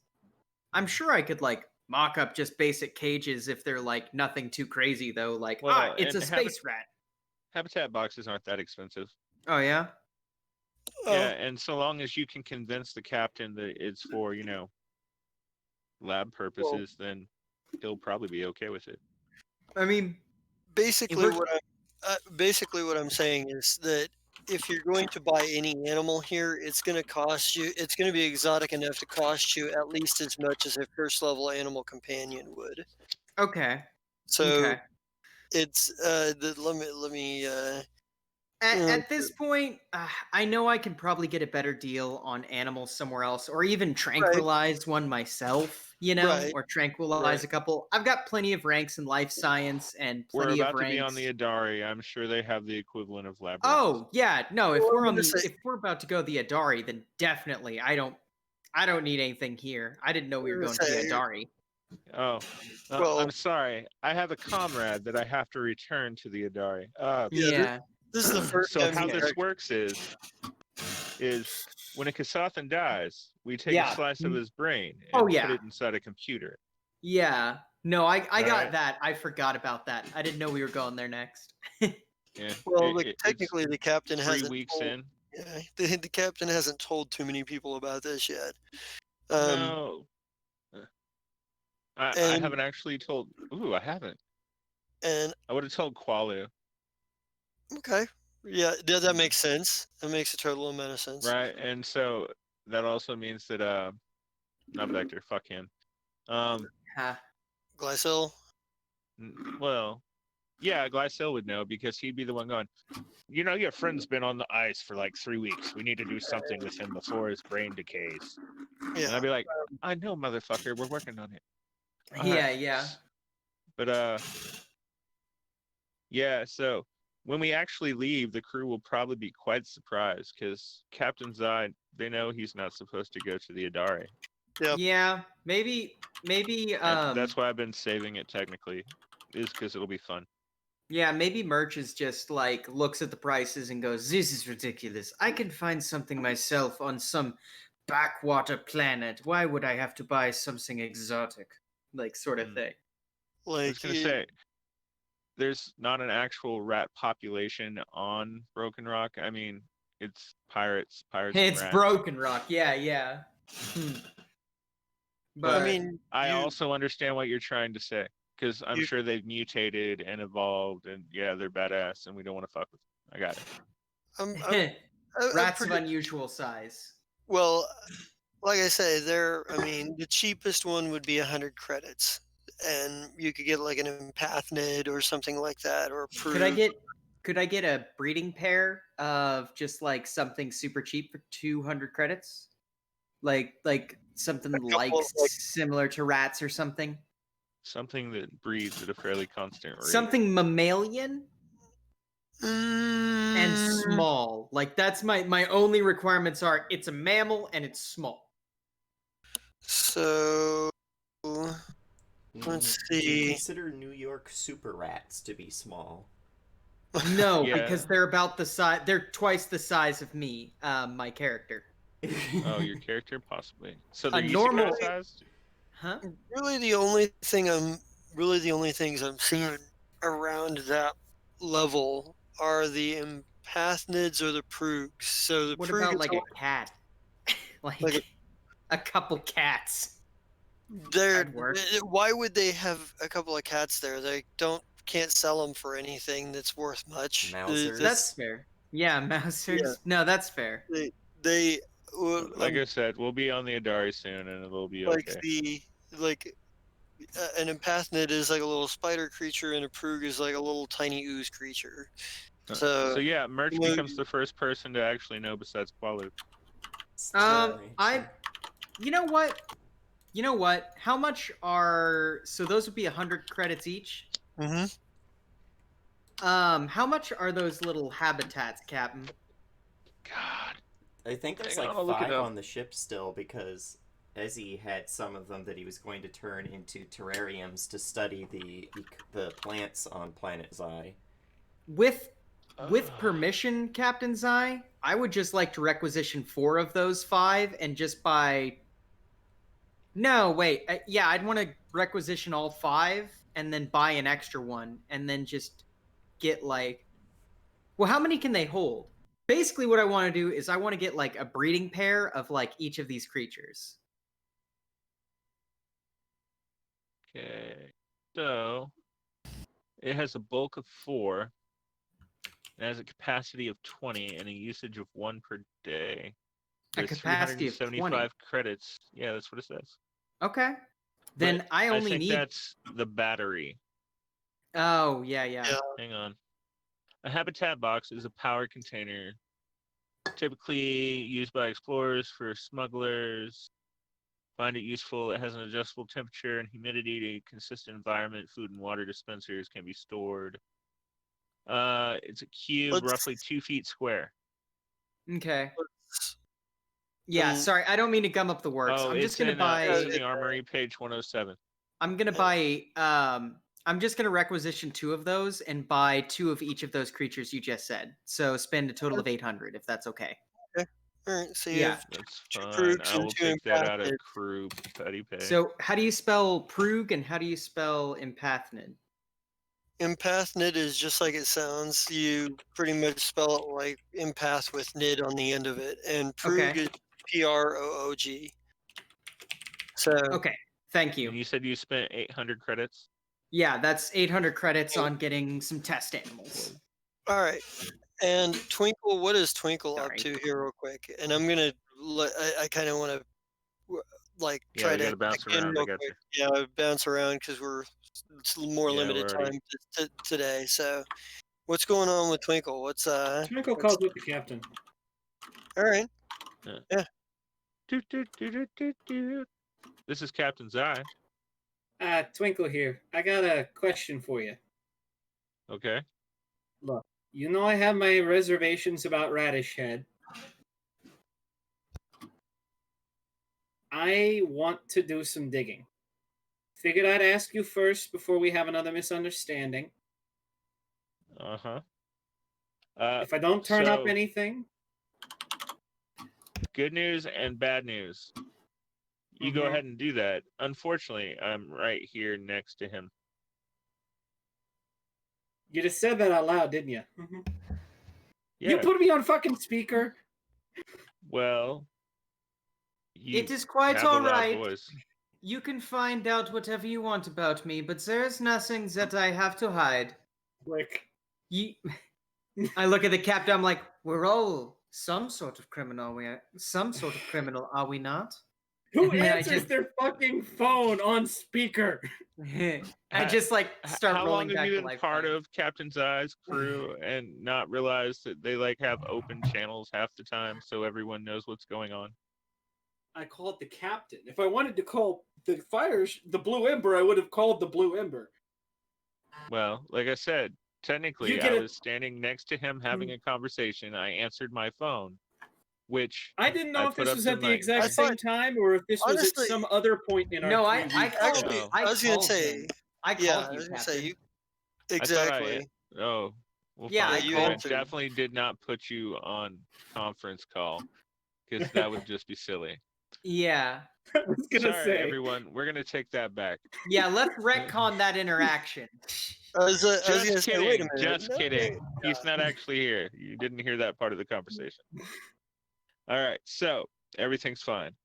I'm sure I could like mock up just basic cages if they're like nothing too crazy though. Like
Well,
it's a
and
space rat.
habitat boxes aren't that expensive.
Oh yeah.
Yeah,
oh,
and so long as you can convince the captain that it's for, lab
well,
purposes, then he'll probably be okay with it.
I mean, if
basically
we're
what I'm saying is that if you're going to buy any animal here, it's going to cost you. It's going to be exotic enough to cost you at least as much as a first level animal companion would.
okay.
So
Okay.
it's let me
At this point, I know I can probably get a better deal on animals somewhere else, or even
right,
tranquilize one myself,
right.
or tranquilize
Right.
a couple. I've got plenty of ranks in life science and
We're
plenty of
about to be on
ranks.
the Adari. I'm sure they have the equivalent of lab ranks.
Oh yeah, no.
Well, I'm gonna say
If we're about to go the Adari, then definitely I don't need anything here. I didn't know we were
I'm gonna
going to the
say
Adari.
Oh,
well,
I'm sorry. I have a comrade that I have to return to the Adari.
yeah.
Yeah.
This is the first
So
time
how
he's
this
actually
works is when a Kasathan dies, we take a
Yeah.
slice of his brain
Oh
and put
yeah.
it inside a computer.
Yeah. No, I got
Alright.
that. I forgot about that. I didn't know we were going there next.
Yeah,
well. Like
it's
technically, the captain
3
hasn't
weeks
told.
in.
Yeah, the captain hasn't told too many people about this yet.
No, I
And
haven't actually told. Ooh, I haven't.
and
I would have told Qualu,
okay, yeah, that makes sense. That makes a total amount of sense.
right? And so that also means that not Vector, fuck him.
Ha.
Glycol.
Well, yeah, Glycel would know because he'd be the one going, your friend's been on the ice for like 3 weeks. We need to do something with him before his brain decays. And
Yeah,
I'd be like, I know, motherfucker, we're working on it.
Yeah, yeah.
But yeah, so when we actually leave, the crew will probably be quite surprised because Captain Zod, they know he's not supposed to go to the Adari.
yep.
Yeah, maybe
And that's why I've been saving it technically, is because it'll be fun.
yeah, maybe Merch is just like looks at the prices and goes, "This is ridiculous. I can find something myself on some backwater planet. Why would I have to buy something exotic?" Like sort of
Mm.
thing.
I was
Like
gonna say, there's not an actual rat population on Broken Rock. I mean, it's pirates and
It's
rats.
Broken Rock. Yeah, yeah.
I
But
mean,
I also understand what you're trying to say because I'm
you
sure they've mutated and evolved, and yeah, they're badass, and we don't want to fuck with them. I got it.
I'm
rats of
pretty
unusual size.
well. Like I say, I mean, the cheapest one would be 100 credits, and you could get like an empathnid or something like that, or a
Could I
proof.
get a breeding pair of just like something super cheap for 200 credits? Like something
A
like
couple like
similar to rats or something?
Something that breeds at a fairly constant rate.
Something mammalian and
mm,
small. Like that's my only requirements are it's a mammal and it's small.
so let's
Do you
see.
consider New York super rats to be small?
No,
Yeah.
because they're about the size. They're twice the size of me, my character.
Oh, your character possibly. So
A
they're
normal-
isekai sized.
Huh?
Really, the only things I'm seeing around that level are the empathnids or the proogs. So the
What
proog
about
is
like a cat? like
like
a couple cats.
they're
That'd work.
why would they have a couple of cats there? They can't sell them for anything that's worth much.
Mausers?
That's fair. Yeah, mousers. No, that's fair.
well,
Like I said, we'll be on the Adari soon, and it'll be
like
okay.
the like an empathnid is like a little spider creature, and a prug is like a little tiny ooze creature.
So
So
yeah, Merch
you know,
becomes the first person to actually know besides Qualu.
I. You know what? You know what? How much are so those would be 100 credits each?
mhm.
How much are those little habitats, Captain?
God,
I think there's
hang on,
like
I'll look it
5
up.
on the ship still because Ezzy had some of them that he was going to turn into terrariums to study the plants on planet Xi.
With permission, Captain Zai, I would just like to requisition 4 of those 5 and just buy. No, wait. Yeah, I'd want to requisition all 5 and then buy an extra one and then just get like. Well, how many can they hold? Basically, what I want to do is I want to get like a breeding pair of like each of these creatures.
Okay, so it has a bulk of 4. It has a capacity of 20 and a usage of 1 per day.
A
There's
capacity of
375 credits. Yeah, that's what it says.
Okay. Then
But
I only
think
need.
that's the battery.
Oh, yeah, yeah.
Yeah.
Hang on. A habitat box is a power container typically used by explorers for smugglers. Find it useful. It has an adjustable temperature and humidity to a consistent environment. Food and water dispensers can be stored. It's a cube, roughly
Let's
2 feet square.
Okay.
let's
Yeah,
um,
sorry, I don't mean to gum up the works.
Oh,
I'm just
it's
gonna
in
buy.
it's in the armory, page 107.
I'm gonna buy. I'm just gonna requisition 2 of those and buy 2 of each of those creatures you just said. So spend a total of 800, if that's okay.
okay. All right. So you
Yeah.
have
That's
2
fine.
prugs
I
and
will
2
take that out of
empathids.
crew petty pay.
So how do you spell prug and how do you spell empathnid?
Empathnid is just like it sounds. You pretty much spell it like empath with nid on the end of it, and prug
Okay.
is PROOG. So
Okay. Thank you.
And you said you spent 800 credits?
Yeah, that's 800 credits on getting some test animals.
all right. And Twinkle, what is Twinkle up
Sorry.
to here, real quick? And I'm gonna I kind of want to like
Yeah,
try
we
to
gotta bounce
check in
around. I
real
got
quick.
you.
Yeah, bounce around because it's more
Yeah,
limited
we're
time
already.
today. So what's going on with Twinkle?
Twinkle
what's
calls with the captain.
all right?
Yeah.
Yeah.
This is Captain Zai.
Twinkle here. I got a question for you.
Okay.
Look, you know I have my reservations about Radish Head. I want to do some digging. Figured I'd ask you first before we have another misunderstanding.
Uh-huh.
If I don't turn up
So-
anything,
Good news and bad news. You go
Mhm.
ahead and do that. Unfortunately, I'm right here next to him.
You just said that out loud, didn't you?
Yeah.
You put me on fucking speaker.
Well, you
It is quite
have a
all
loud
right.
voice.
You can find out whatever you want about me, but there's nothing that I have to hide.
Click.
You... I look at the captain. I'm like, we're all some sort of criminal. Are we not?
Who
And then I
answers
just-
their fucking phone on speaker?
I just like start
How
rolling
long have
back
you
to
been
life.
part of Captain Zai's crew and not realized that they like have open channels half the time so everyone knows what's going on?
I called the captain. If I wanted to call the the Blue Ember, I would have called the Blue Ember.
Well, like I said, technically
You get
I
it.
was standing next to him having a conversation. I answered my phone, which
I didn't know
I
if
put
this
up
was
the
at the
mic.
exact
I thought-
same time or if this was at
honestly-
some other point in our
No, I
3
called.
Actually,
No.
I
was gonna
called
say,
him. I
yeah,
called
I
you,
was gonna
Captain.
say you
I
exactly.
oh, well,
Yeah,
fine.
I you
I
answered.
definitely did not put you on conference call because that would just be silly.
Yeah,
I was gonna
Sorry,
say.
everyone. We're gonna take that back.
yeah. Let's retcon that interaction.
I was gonna
Just
say, wait a
kidding.
minute.
Just
No,
kidding. He's not actually here. You didn't hear that part of the conversation. All right. So everything's fine.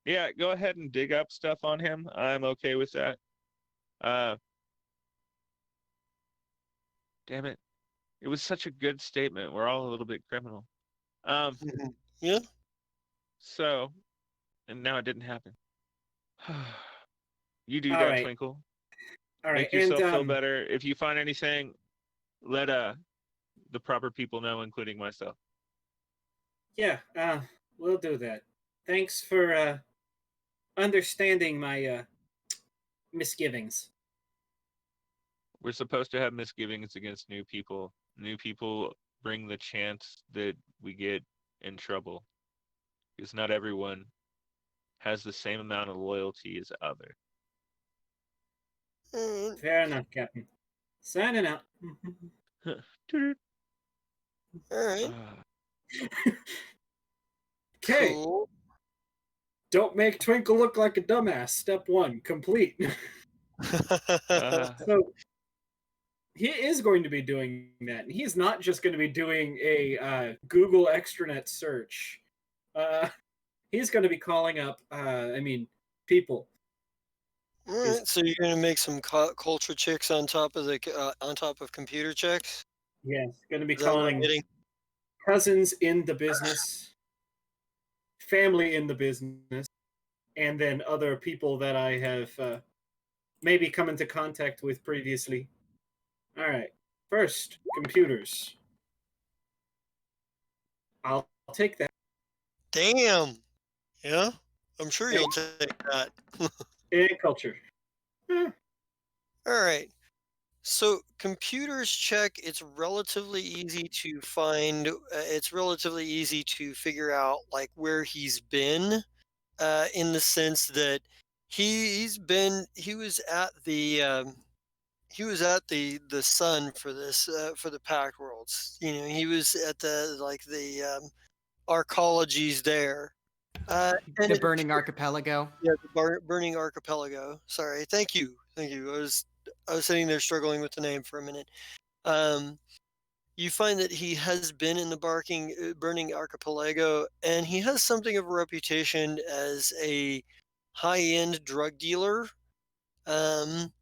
Yeah, go ahead and dig up stuff on him. I'm okay with that. Damn it. It was such a good statement. We're all a little bit criminal.
Yeah.
So, and now it didn't happen. You do
All
that,
right.
Twinkle.
All right,
Make
and
yourself feel better. If you find anything, let the proper people know, including myself.
yeah, we'll do that. Thanks for understanding my misgivings.
We're supposed to have misgivings against new people. New people bring the chance that we get in trouble because not everyone has the same amount of loyalty as other.
Mm,
Fair enough, Captain. Signing out.
all right.
Okay.
Cool.
Don't make Twinkle look like a dumbass. Step 1, complete.
Uh,
So he is going to be doing that. And he's not just going to be doing a Google extranet search. He's going to be calling up, people.
All right. So you're gonna make some culture checks on top of the on top of computer checks.
Yes, going to be
Is that what I'm
calling
getting?
cousins in the business, family in the business, and then other people that I have maybe come into contact with previously. All right. First, computers. I'll take that.
Damn. Yeah. I'm sure
And,
you'll take that.
and culture.
All right. So computers check, it's relatively easy to find, it's relatively easy to figure out like where he's been, in the sense that he was at the Sun for this, for the Pact Worlds. You know, he was at the arcologies there. And
The
it
Burning Archipelago.
Yeah, the Burning Archipelago. Sorry, thank you, thank you. I was sitting there struggling with the name for a minute. Um, you find that he has been in the Burning Archipelago, and he has something of a reputation as a high-end drug dealer. Um,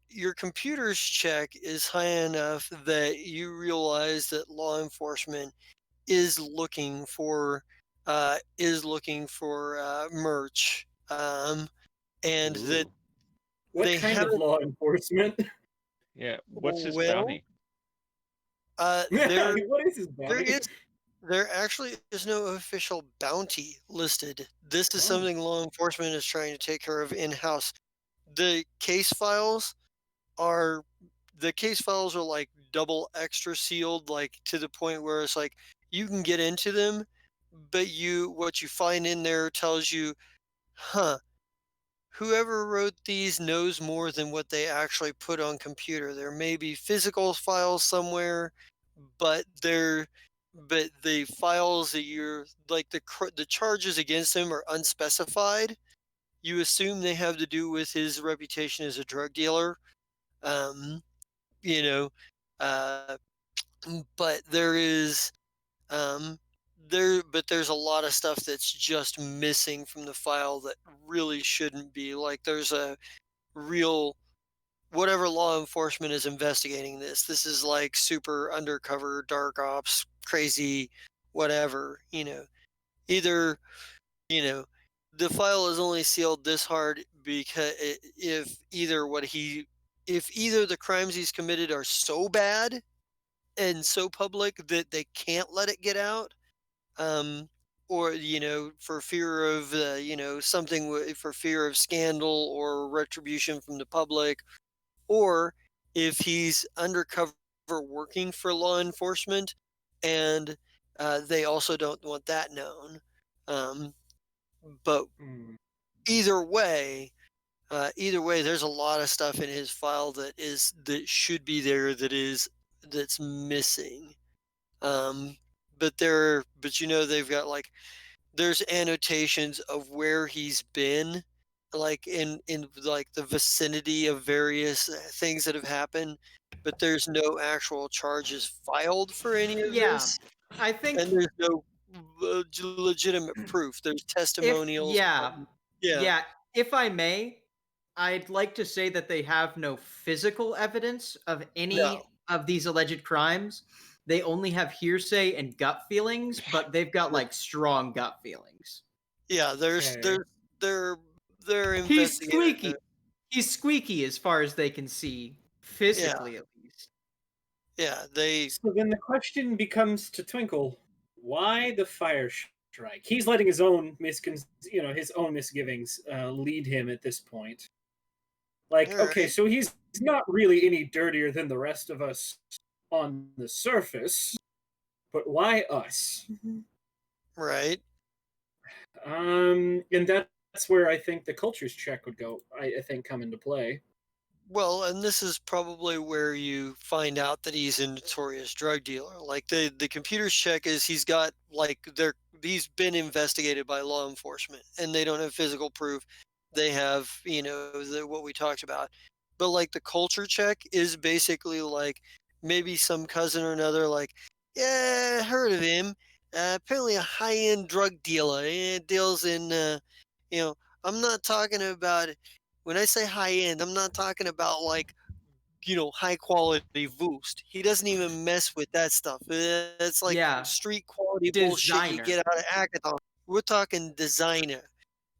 your computer's check is high enough that you realize that law enforcement is looking for merch, and that
Ooh. What
they
kind of
haven't.
law enforcement?
yeah. What's his
Well,
bounty?
there
What is his
there
bounty?
is there actually is no official bounty listed. This is
Oh.
something law enforcement is trying to take care of in house. The case files are the case files are like double extra sealed, like to the point where it's like you can get into them, but what you find in there tells you, huh, whoever wrote these knows more than what they actually put on computer. There may be physical files somewhere, but the files that you're like the charges against him are unspecified. You assume they have to do with his reputation as a drug dealer. Um, you know, uh, but um, there's a lot of stuff that's just missing from the file that really shouldn't be. Like there's a real whatever law enforcement is investigating this. This is like super undercover, dark ops, crazy, whatever. Either you know the file is only sealed this hard because if either the crimes he's committed are so bad and so public that they can't let it get out, or for fear of for fear of scandal or retribution from the public, or if he's undercover working for law enforcement and they also don't want that known. But
Hmm.
either way, there's a lot of stuff in his file that should be there that's missing. Um, but they've got like there's annotations of where he's been, like in like the vicinity of various things that have happened, but there's no actual charges filed for any of
Yeah,
this,
I think
and there's no legitimate proof. There's
if
testimonials
yeah,
from, yeah,
yeah, if I may, I'd like to say that they have no physical evidence of
no,
any of these alleged crimes. They only have hearsay and gut feelings, but they've got like strong gut feelings.
yeah. There's
Okay.
there's there they're
He's
investigating.
squeaky. He's squeaky as far as they can see,
Yeah,
physically at least.
yeah. They
So then the question becomes to Twinkle, why the fire strike? He's letting his own his own misgivings lead him at this point.
all
Like, okay,
right,
so he's not really any dirtier than the rest of us on the surface, but why us?
right.
And that's where I think the cultures check would go. I think come into play.
Well, and this is probably where you find out that he's a notorious drug dealer. Like the computer's check is he's been investigated by law enforcement and they don't have physical proof. They have, what we talked about. But like the culture check is basically like maybe some cousin or another like, yeah, I heard of him. Apparently a high-end drug dealer. Deals in you know, I'm not talking about when I say high end, I'm not talking about like, high quality Voost. He doesn't even mess with that stuff. It's like
Yeah,
street quality bullshit you
designer.
get out of Hackathon. We're talking designer.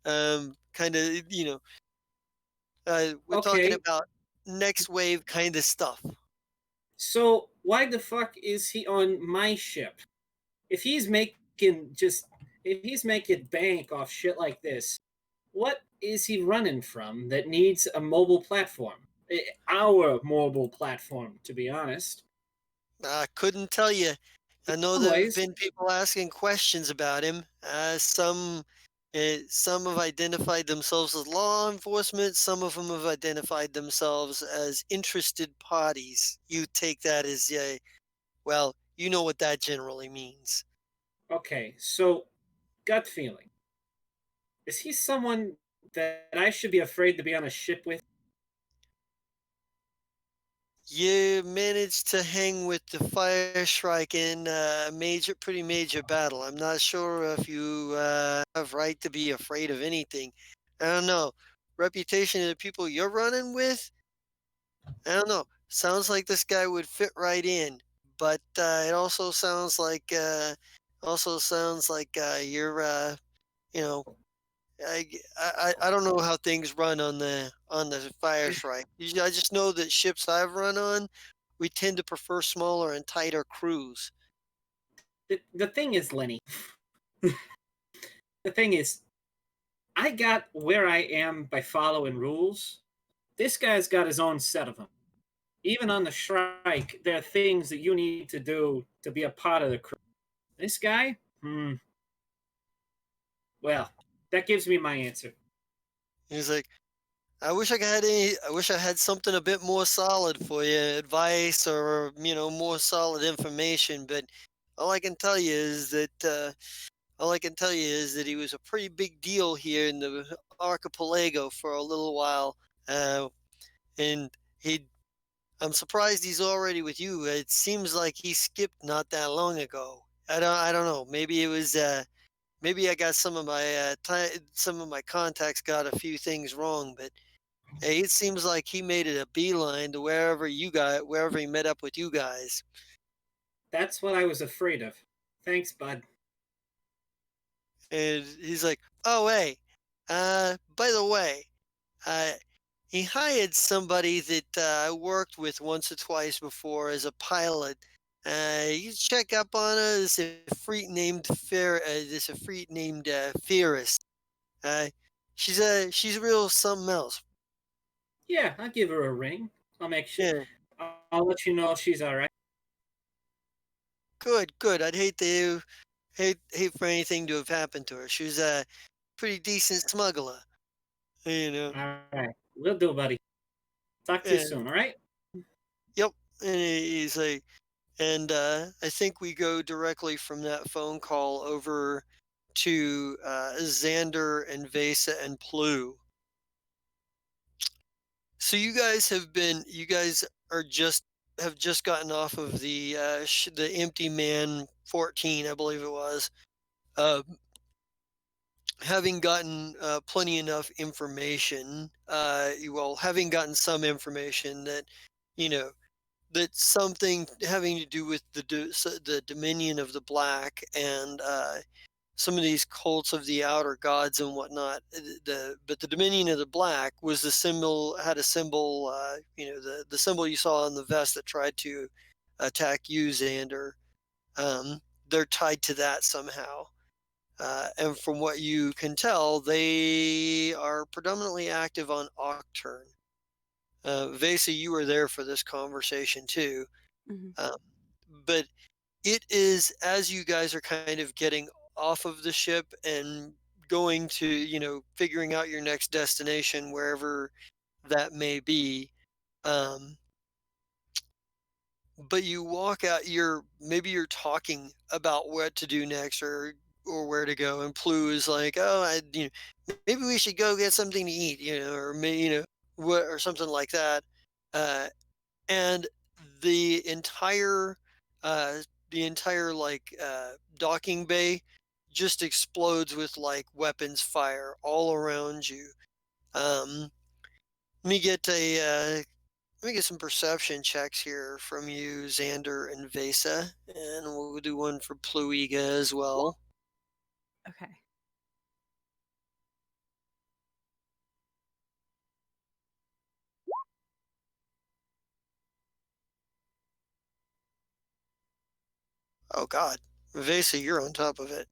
Kind of, we're talking
Okay,
about next wave kind of stuff.
so why the fuck is he on my ship? If he's making just if he's making bank off shit like this, what is he running from that needs a mobile platform? Our mobile platform, to be honest.
I couldn't tell you. I know
Some
there have
ways,
been people asking questions about him. Some have identified themselves as law enforcement. Some of them have identified themselves as interested parties. You take that as a well. You know what that generally means.
okay, so gut feeling. Is he someone that I should be afraid to be on a ship with?
You managed to hang with the Fire Shrike in a pretty major battle. I'm not sure if you have right to be afraid of anything. I don't know. Reputation of the people you're running with, I don't know. Sounds like this guy would fit right in, but it also sounds like you're you know I don't know how things run on the Fire Strike. I just know that ships I've run on, we tend to prefer smaller and tighter crews.
The thing is, Lenny, the thing is, I got where I am by following rules. This guy's got his own set of them. Even on the Shrike, there are things that you need to do to be a part of the crew. This guy, well, that gives me my answer.
He's like, I wish I had something a bit more solid for you, advice or more solid information. But all I can tell you is that he was a pretty big deal here in the archipelago for a little while, and he. I'm surprised he's already with you. It seems like he skipped not that long ago. I don't know. Maybe it was. Maybe I got some of my contacts got a few things wrong, but hey, it seems like he made it a beeline to wherever he met up with you guys.
That's what I was afraid of. Thanks, bud.
And he's like, "Oh, hey, by the way, uh, he hired somebody that I worked with once or twice before as a pilot. You check up on her. This a freak named Ferris. Uh, she's real something else.
Yeah, I'll give her a ring. I'll make sure.
Yeah,
I'll let you know if she's all right.
good, good. I'd hate for anything to have happened to her. She was a pretty decent smuggler, you know.
All right, we'll do, buddy. Talk to you
And
soon. All right.
yep, and he's like, and I think we go directly from that phone call over to Xander and Vesa and Plu. So you guys are just have just gotten off of the Empty Man 14, I believe it was. Uh, having gotten plenty enough information, having gotten some information that you know that something having to do with the Dominion of the Black and some of these cults of the outer gods and whatnot. But the Dominion of the Black was the symbol, had a symbol, the symbol you saw on the vest that tried to attack you, Xander. Um, they're tied to that somehow. And from what you can tell, they are predominantly active on Octurne. Vesa, you were there for this conversation too.
Mhm.
But it is, as you guys are kind of getting off of the ship and going to, figuring out your next destination, wherever that may be. Um, but you walk out, maybe you're talking about what to do next, or where to go. And Plu is like, oh, maybe we should go get something to eat, or maybe, what, or something like that. Uh, and the entire uh like docking bay just explodes with like weapons fire all around you. um let me get some perception checks here from you, Xander and Vesa, and we'll do one for Pluiga as well.
Okay.
Oh god, Vesa, you're on top of it.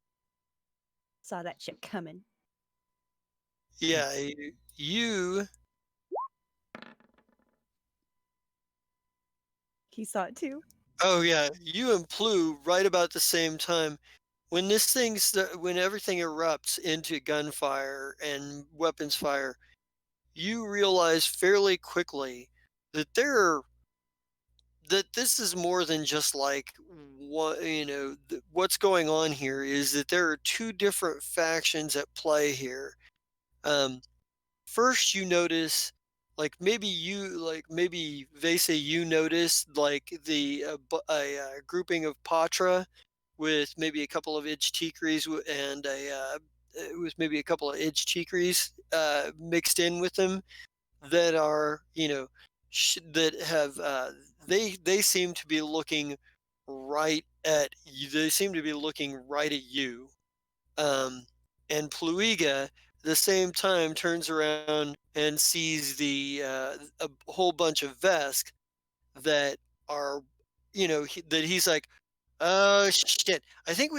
Saw that shit coming.
Yeah, you
He saw it too.
oh yeah, you and Plu right about the same time. When when everything erupts into gunfire and weapons fire, you realize fairly quickly that that this is more than just like what, what's going on here is that there are two different factions at play here. Um, First, you notice, maybe Vesa, you notice like a grouping of Patra with maybe a couple of Ijtikris and with maybe a couple of Ijtikris mixed in with them that are, that have they seem to be looking right at you. They seem to be looking right at you. Um, and Pluiga, at the same time, turns around and sees a whole bunch of Vesk that are, that he's like, oh shit! I think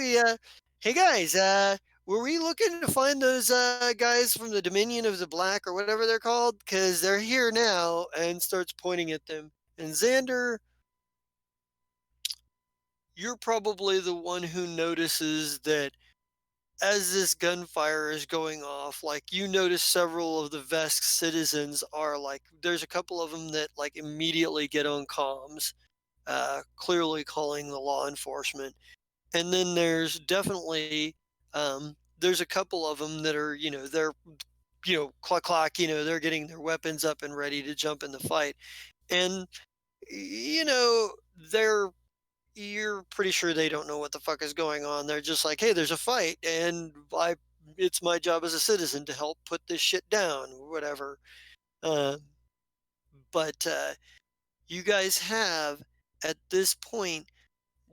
hey guys, were we looking to find those guys from the Dominion of the Black or whatever they're called? Because they're here now, and starts pointing at them. And Xander, you're probably the one who notices that as this gunfire is going off, like you notice several of the Vesk citizens are like, there's a couple of them that like immediately get on comms, clearly calling the law enforcement. And then there's definitely there's a couple of them that are, they're, cluck clock, they're getting their weapons up and ready to jump in the fight. And they're you're pretty sure they don't know what the fuck is going on. They're just like, hey, there's a fight, and it's my job as a citizen to help put this shit down, whatever. Uh, but you guys have at this point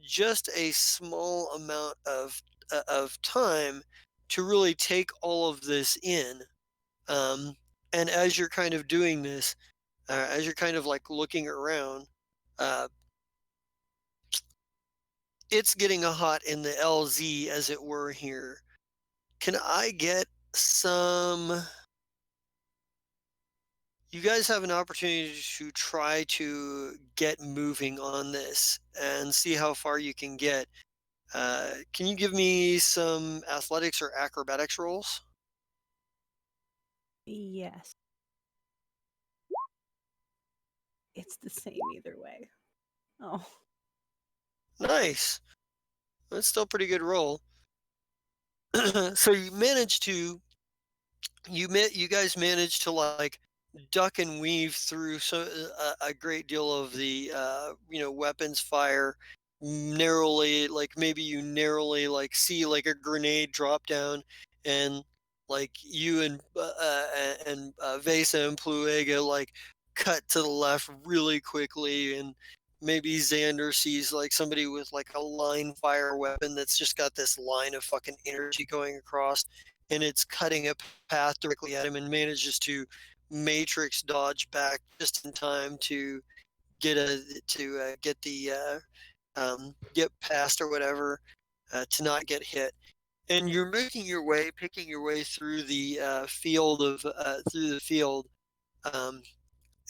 just a small amount of time to really take all of this in. Um, and as you're kind of doing this, as you're kind of like looking around, uh, it's getting hot in the LZ, as it were, here. Can I get some? You guys have an opportunity to try to get moving on this and see how far you can get. Can you give me some athletics or acrobatics rolls?
Yes. It's the same either way. Oh.
Nice. That's still a pretty good roll. So you guys managed to like duck and weave through a great deal of the weapons fire narrowly. Like maybe you narrowly like see like a grenade drop down, and like you and Vesa and Pluega like cut to the left really quickly and maybe Xander sees like somebody with like a line fire weapon that's just got this line of fucking energy going across, and it's cutting a path directly at him, and manages to matrix dodge back just in time to get the get past or whatever, to not get hit. And you're making your way, picking your way through the through the field, um,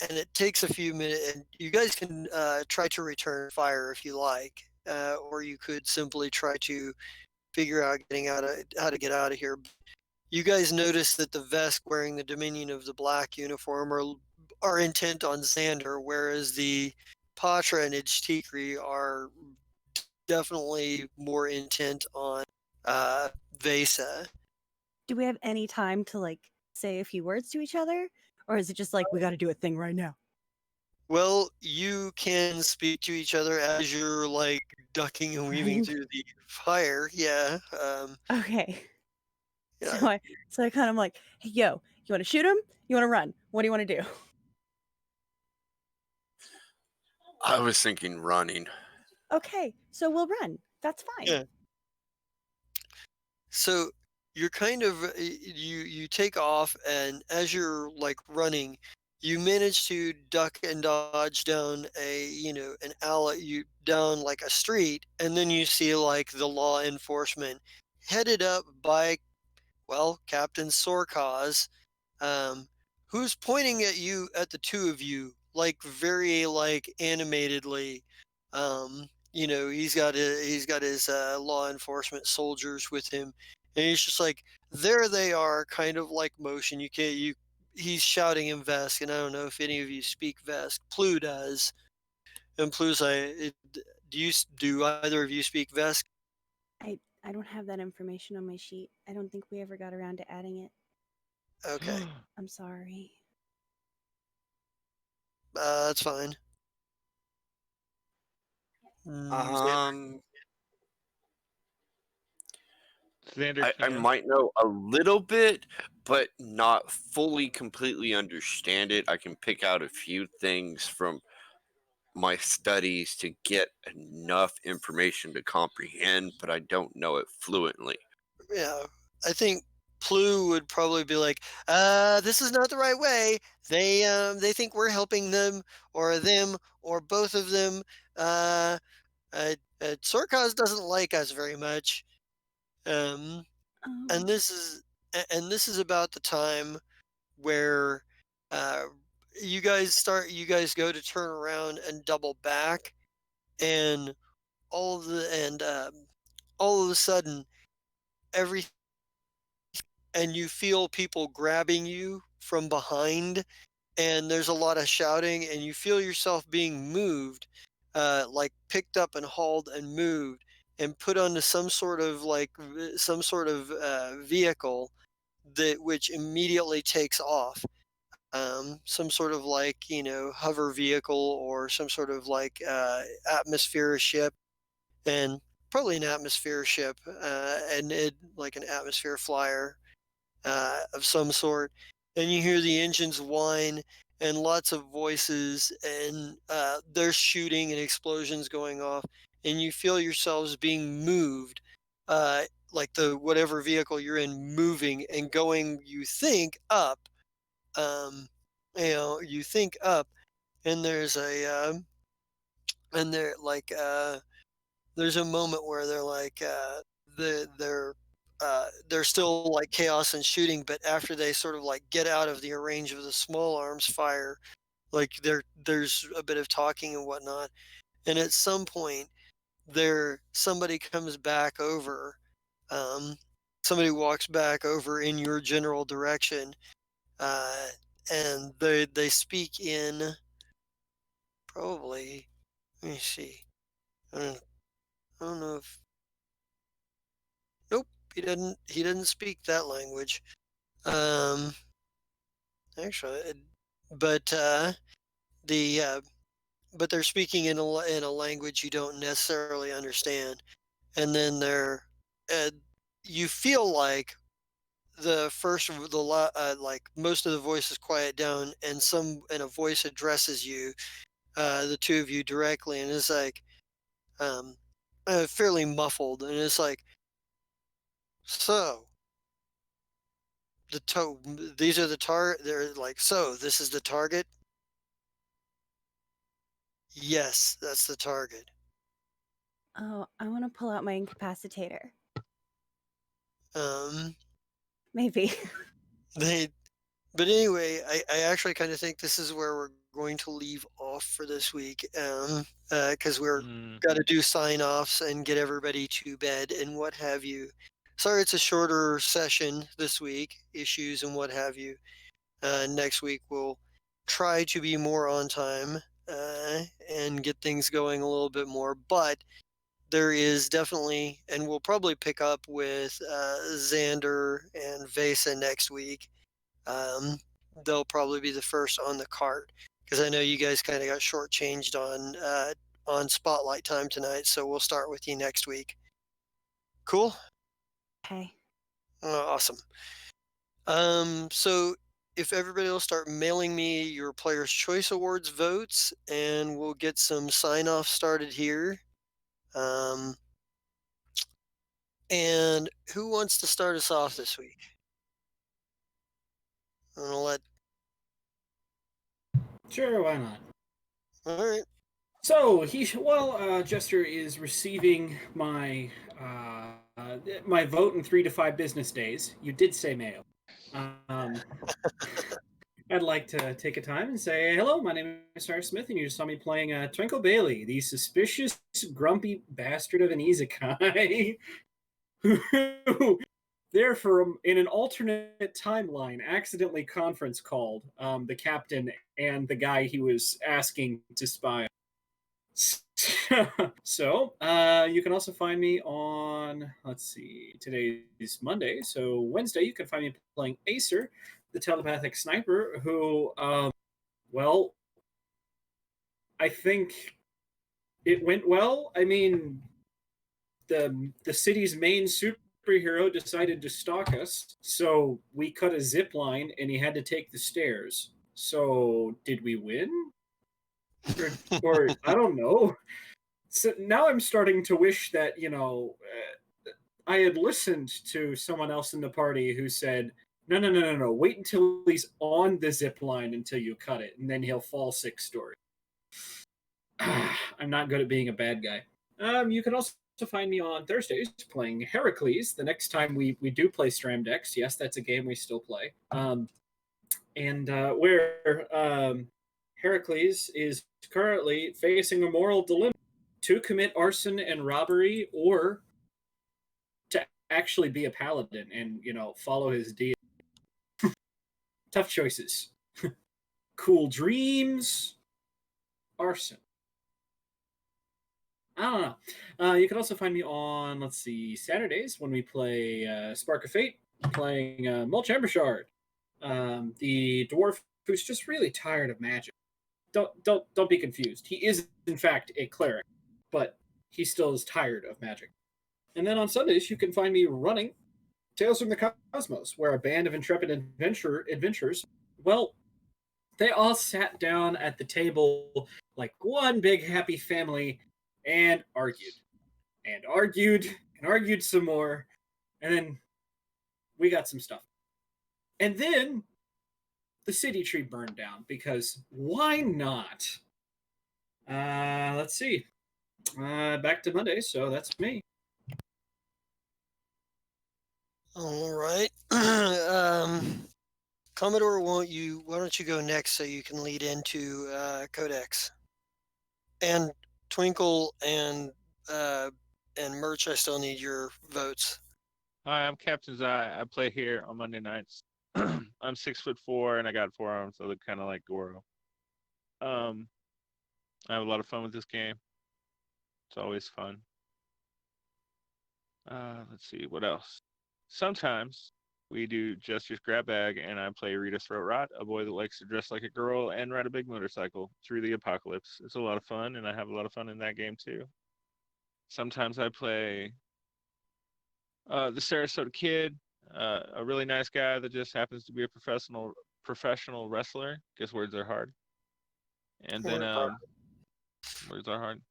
and it takes a few minutes. And you guys can try to return fire if you like, or you could simply try to figure out getting out of how to get out of here. You guys notice that the Vesk wearing the Dominion of the Black uniform are intent on Xander, whereas the Patra and Ijtikri are definitely more intent on uh, Vesa.
Do we have any time to like say a few words to each other? Or is it just like we gotta do a thing right now?
Well, you can speak to each other as you're like ducking and weaving
Right.
through the fire. Yeah.
Okay.
Yeah.
So I kind of like, hey yo, you wanna shoot him? You wanna run? What do you wanna do?
I was thinking running.
Okay, so we'll run. That's fine.
Yeah. So you're kind of you take off, and as you're like running, you manage to duck and dodge down an alley, you down like a street, and then you see like the law enforcement headed up by, well, Captain Sorkaz, um, who's pointing at you, at the two of you, like very like animatedly. He's got his law enforcement soldiers with him, and he's just like, there they are, kind of like motion. You can't you. He's shouting in Vesk, and I don't know if any of you speak Vesk. Plu does, and Plu's like, do either of you speak Vesk?
I don't have that information on my sheet. I don't think we ever got around to adding it.
Okay,
I'm sorry.
that's fine.
Um,
Xander
I
can.
might know a little bit, but not fully completely understand it. I can pick out a few things from my studies to get enough information to comprehend, but I don't know it fluently.
Yeah, I think Plu would probably be like, this is not the right way. They think we're helping them, or both of them. Uh, Sorkaz doesn't like us very much. Um,
Um,
and this is about the time where uh, you guys go to turn around and double back, and all of a sudden every and you feel people grabbing you from behind, and there's a lot of shouting, and you feel yourself being moved, like picked up and hauled and moved and put onto some sort of vehicle that which immediately takes off, some sort of like hover vehicle, or some sort of like atmosphere ship, and probably an atmosphere ship, and it like an atmosphere flyer of some sort. And you hear the engines whine, and lots of voices, and there's shooting and explosions going off, and you feel yourselves being moved, uh, like the whatever vehicle you're in moving and going. You think up, um, you think up, and and they're like there's a moment where they're like they're still like chaos and shooting, but after they sort of like get out of the range of the small arms fire, like there's a bit of talking and whatnot, and at some point somebody comes back over, um, somebody walks back over in your general direction, uh, and they speak in, probably, let me see, I don't, I don't know if, nope, he didn't speak that language. Um, actually, but the but they're speaking in a language you don't necessarily understand, and then uh, you feel like like most of the voices quiet down, and a voice addresses you, the two of you directly, and it's like fairly muffled, and it's like, so these are the target. They're like, so this is the target. Yes, that's the target.
Oh, I want to pull out my incapacitator.
Um,
Maybe.
they But anyway, I actually kind of think this is where we're going to leave off for this week, because we're
Mm.
got to do sign offs and get everybody to bed and what have you. Sorry, it's a shorter session this week, issues and what have you. Next week we'll try to be more on time and get things going a little bit more, but there is definitely, and we'll probably pick up with Xander and Vesa next week. um, they'll probably be the first on the cart because I know you guys kind of got shortchanged on spotlight time tonight. So we'll start with you next week. Cool.
Okay.
Awesome. So if everybody will start mailing me your Players' Choice Awards votes, and we'll get some sign off started here. Um, and who wants to start us off this week? I'm gonna let.
Sure, why not?
All right.
So Jester is receiving my my vote in 3 to 5 business days. You did say mail. Um, I'd like to take a time and say hello. My name is Sarah Smith, and you just saw me playing Twinkle Bailey, the suspicious, grumpy bastard of an isekai, who, therefore, in an alternate timeline, accidentally conference called the captain and the guy he was asking to spy. So, you can also find me on, let's see, today is Monday. So, Wednesday, you can find me playing Acer, the telepathic sniper, who, well, I think it went well. I mean, the city's main superhero decided to stalk us, so we cut a zip line and he had to take the stairs. So, did we win? Or I don't know. So now I'm starting to wish that I had listened to someone else in the party who said, "No, no, no, no, no! Wait until he's on the zip line until you cut it, and then he'll fall 6 stories." I'm not good at being a bad guy. You can also find me on Thursdays playing Heracles. The next time we do play Stramdex, yes, that's a game we still play. Where Heracles is currently facing a moral dilemma: to commit arson and robbery, or to actually be a paladin and follow his deed. Tough choices. Cool dreams, arson. I don't know. You can also find me on, let's see, Saturdays when we play Spark of Fate, playing Mulch Ambershard, the dwarf who's just really tired of magic. Don't be confused. He is in fact a cleric, but he still is tired of magic. And then on Sundays, you can find me running Tales from the Cosmos, where a band of intrepid adventurers, well, they all sat down at the table like one big happy family and argued. And argued and argued some more. And then we got some stuff. And then the city tree burned down because why not? Let's see. Back to Monday, so that's me.
All right. Commodore, why don't you go next so you can lead into Codex? And Twinkle and Merch, I still need your votes.
Hi, I'm Captain Zai. I play here on Monday nights. I'm 6'4" and I got 4 arms, so I look kind of like Goro. I have a lot of fun with this game. It's always fun. Let's see what else. Sometimes we do Jester's Grab Bag, and I play Rita's Throat Rot, a boy that likes to dress like a girl and ride a big motorcycle through the apocalypse. It's a lot of fun, and I have a lot of fun in that game too. Sometimes I play the Sarasota Kid, a really nice guy that just happens to be a professional wrestler. Guess words are hard. And then
Word hard.
Words are hard.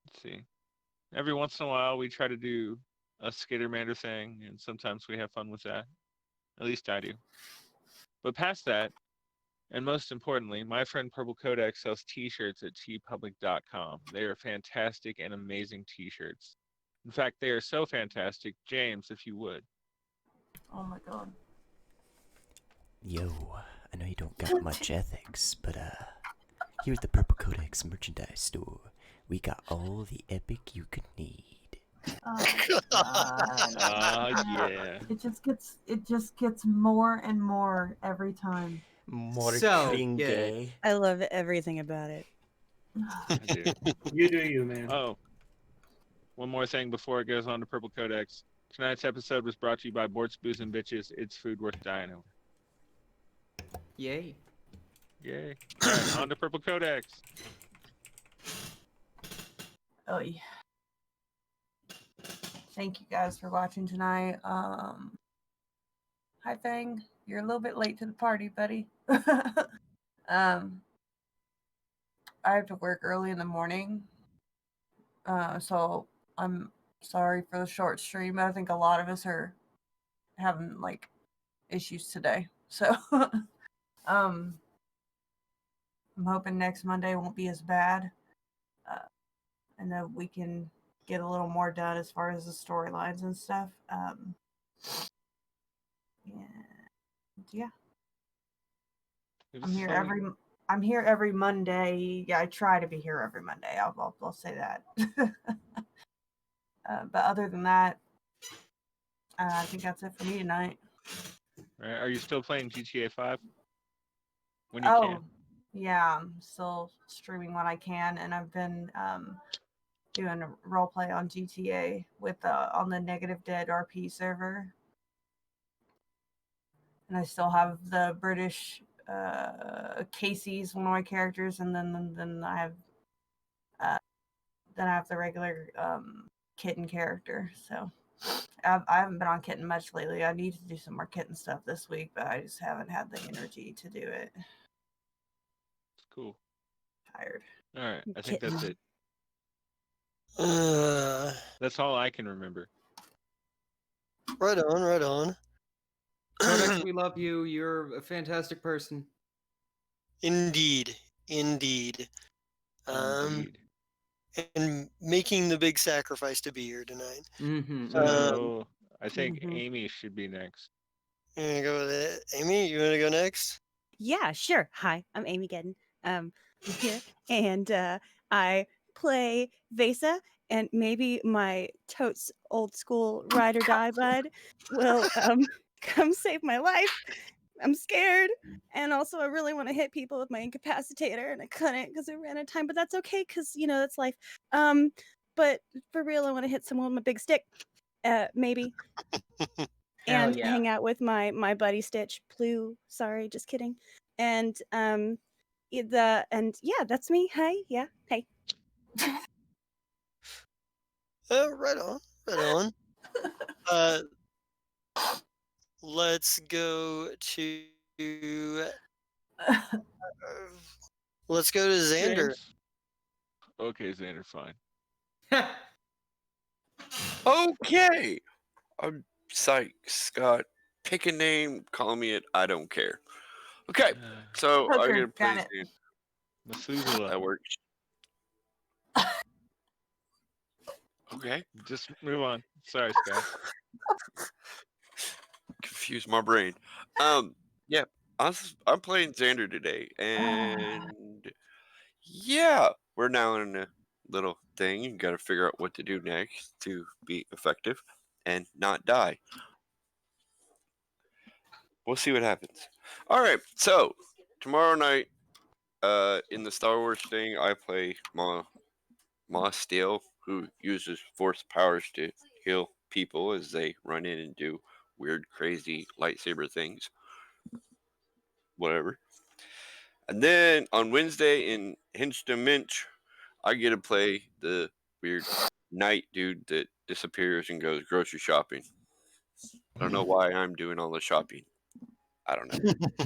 Let's see. Every once in a while, we try to do a Skittermander thing, and sometimes we have fun with that. At least I do. But past that, and most importantly, my friend Purple Codex sells T-shirts at tpublic.com. They are fantastic and amazing T-shirts. In fact, they are so fantastic, James, if you would.
Oh my god.
Yo, I know you don't got much ethics, but here's the Purple Codex merchandise store. We got all the epic you could need.
Oh god.
Yeah.
It just gets more and more every time.
More
So
cringe.
I love everything about it.
I do.
You do you, man.
Oh, one more thing before it goes on to Purple Codex. Tonight's episode was brought to you by Bort's Booze and Bitches. It's food worth dying over.
Yay.
Yay. All right, on to Purple Codex.
Oh yeah. Thank you guys for watching tonight. Hi Fang, you're a little bit late to the party, buddy. I have to work early in the morning, so I'm sorry for the short stream. I think a lot of us are having like issues today, so I'm hoping next Monday won't be as bad, and that we can get a little more done as far as the storylines and stuff. Yeah. I'm here every Monday. Yeah, I try to be here every Monday. I'll say that. But other than that, I think that's it for me tonight.
All right, are you still playing GTA 5? When you can.
Yeah, I'm still streaming when I can, and I've been doing a role play on GTA with on the Negative Dead RP server, and I still have the British Casey's one of my characters, and then I have the regular kitten character. So I haven't been on kitten much lately. I need to do some more kitten stuff this week, but I just haven't had the energy to do it.
It's cool.
Tired.
All right, I think that's it.
Uh,
That's all I can remember.
right on, right on.
Codex, we love you. You're a fantastic person.
Indeed, indeed.
Indeed.
And making the big sacrifice to be here tonight.
Mm-hmm.
So I think Amy should be next.
You wanna go with it? Amy, you wanna go next?
Yeah, sure. Hi, I'm Amy Gedden. I'm here, and I play Vesa, and maybe my totes old school ride or die bud will come save my life. I'm scared, and also I really want to hit people with my incapacitator, and I couldn't because I ran out of time. But that's okay, because that's life. But for real, I want to hit someone with my big stick, maybe. And
yeah.
hang out with my buddy Stitch. Blue, sorry, just kidding. And that's me. Hi, yeah, hey.
Right on, right on. Let's go to let's go to Xander.
James? Okay, Xander, fine.
Okay. I'm psych, Scott. Pick a name, call me it. I don't care. Okay, so I'm
Hooker,
gonna play
got it.
Xander.
Methuselah.
That works. Okay.
Just move on. Sorry, Scott.
Confuse my brain. Yeah, I'm playing Xander today, and yeah, we're now in a little thing. You got to figure out what to do next to be effective and not die. We'll see what happens. All right, so tomorrow night, in the Star Wars thing, I play Ma Steel, who uses force powers to heal people as they run in and do weird, crazy lightsaber things. Whatever. And then on Wednesday in Hinsta Minch, I get to play the weird knight dude that disappears and goes grocery shopping. I don't know why I'm doing all the shopping. I don't know.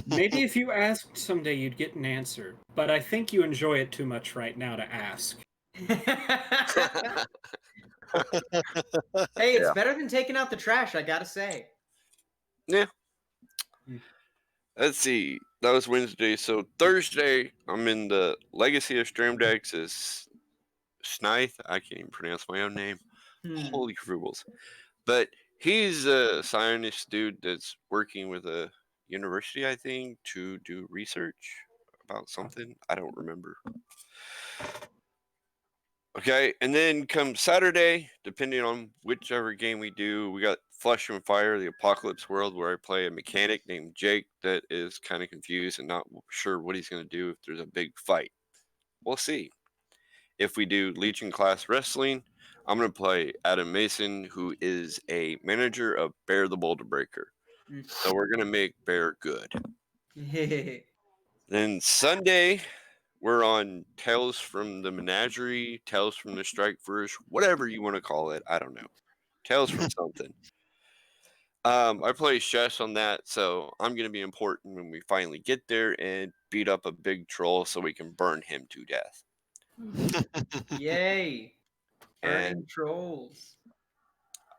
Maybe if you asked someday, you'd get an answer. But I think you enjoy it too much right now to ask.
Hey, it's
Yeah.
better than taking out the trash, I gotta say.
Yeah.
Hmm.
Let's see. That was Wednesday. So Thursday, I'm in the Legacy of Stream Decks as Snithe. I can't even pronounce my own name. Holy frubles. But he's a scientist dude that's working with a university, I think, to do research about something. I don't remember. Okay, and then come Saturday, depending on whichever game we do, we got Flesh and Fire, the Apocalypse World, where I play a mechanic named Jake that is kind of confused and not sure what he's going to do if there's a big fight. We'll see. If we do Legion class wrestling, I'm going to play Adam Mason, who is a manager of Bear the Boulder Breaker. So we're going to make Bear good. Then Sunday, we're on Tales from the Menagerie, Tales from the Strike Force, whatever you want to call it. I don't know. Tales from something. I play chess on that, so I'm going to be important when we finally get there and beat up a big troll so we can burn him to death.
Yay! Burning
And
trolls.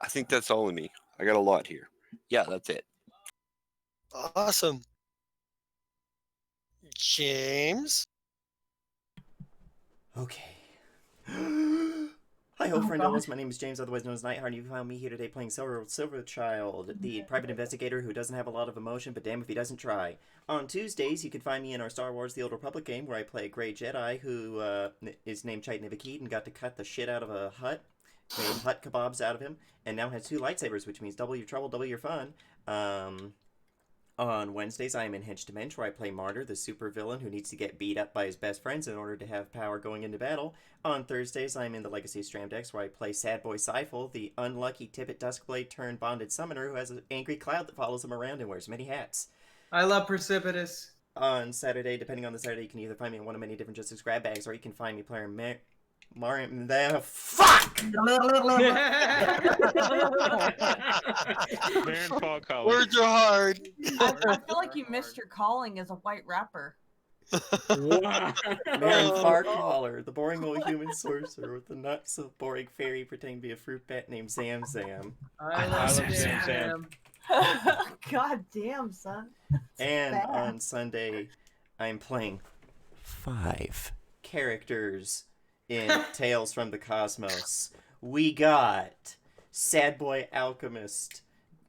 I think that's all of me. I got a lot here. Yeah, that's it.
Awesome. James?
Okay. Hi,
Oh,
friend
gosh.
Ellis. My name is James, otherwise known as Nightheart. You found me here today playing Silver Child, the private investigator who doesn't have a lot of emotion, but damn if he doesn't try. On Tuesdays, you can find me in our Star Wars The Old Republic game, where I play a Grey Jedi who is named Chait Nivakid and got to cut the shit out of a hut, made hut kebabs out of him, and now has 2 lightsabers, which means double your trouble, double your fun. On Wednesdays, I am in Hench Dimension, where I play Martyr, the supervillain who needs to get beat up by his best friends in order to have power going into battle. On Thursdays, I am in the Legacy of Stramdex, where I play Sad Boy Seifel, the unlucky Tippet Duskblade turned bonded summoner who has an angry cloud that follows him around and wears many hats.
I love Precipitous.
On Saturday, depending on the Saturday, you can either find me in one of many different Justice Grab Bags, or you can find me playing fuck!
Baron Fall College.
Words are hard.
I feel like you missed your calling as a white rapper.
Wow.
Marin Farquhaller, the boring old human sorcerer with the not so boring fairy pretending to be a fruit bat named Zam Zam.
I love Zam Zam.
God damn, son.
And
bad.
on Sunday, I'm playing 5 characters in Tales from the Cosmos. We got Sad Boy Alchemist,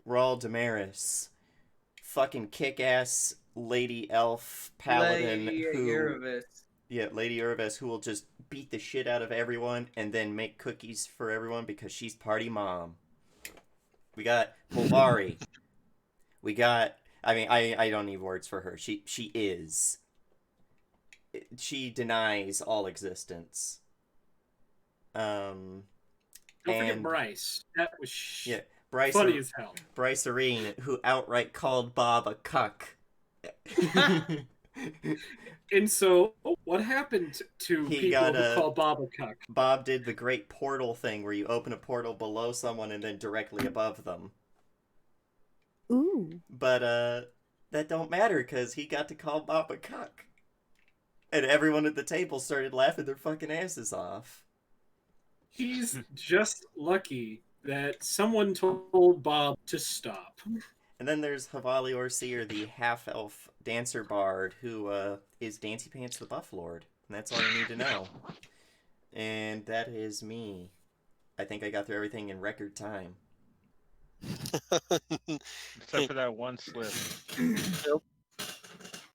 Raul Damaris, fucking kick-ass Lady Elf Paladin
Lady
who...
Erebus.
Yeah, Lady Erebus, who will just beat the shit out of everyone and then make cookies for everyone because she's party mom. We got Polvari. We got... I mean, I don't need words for her. She is. She denies all existence.
Don't forget Bryce. That was
yeah, Bryce
funny as hell.
Bryce Arene, who outright called Bob a cuck.
And so, what happened to people who call Bob a cuck?
Bob did the great portal thing where you open a portal below someone and then directly above them.
Ooh.
But, that don't matter because he got to call Bob a cuck. And everyone at the table started laughing their fucking asses off.
He's just lucky that someone told Bob to stop.
And then there's Havali Orseer, the half-elf dancer bard, who is Dancy Pants the Buff Lord. And that's all you need to know. And that is me. I think I got through everything in record time.
Except for that one slip.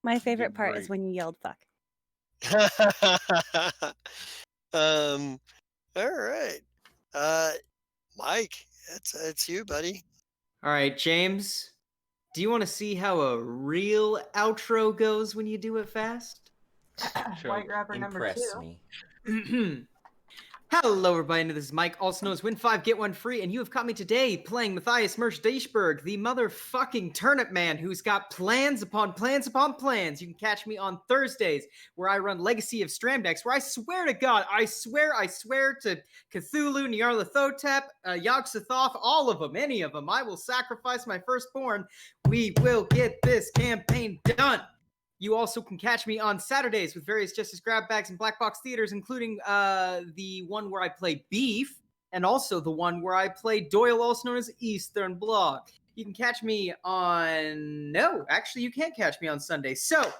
My favorite
did
part
great.
is when you yelled fuck.
All right. Mike, it's you, buddy.
All right, James. Do you want to see how a real outro goes when you do it fast?
White rapper number
Impress
2.
me.
Hello, everybody. This is Mike, also known as Win 5, Get 1 Free, and you have caught me today playing Matthias Merschdeishberg, the motherfucking turnip man who's got plans upon plans upon plans. You can catch me on Thursdays, where I run Legacy of Stramdex, where I swear to God, I swear to Cthulhu, Nyarlathotep, Yog-Sothoth, all of them, any of them. I will sacrifice my firstborn. We will get this campaign done. You also can catch me on Saturdays with various Justice Grab Bags and Black Box Theaters, including the one where I play Beef, and also the one where I play Doyle, also known as Eastern Bloc. You can catch me on... No, actually, you can't catch me on Sunday. So,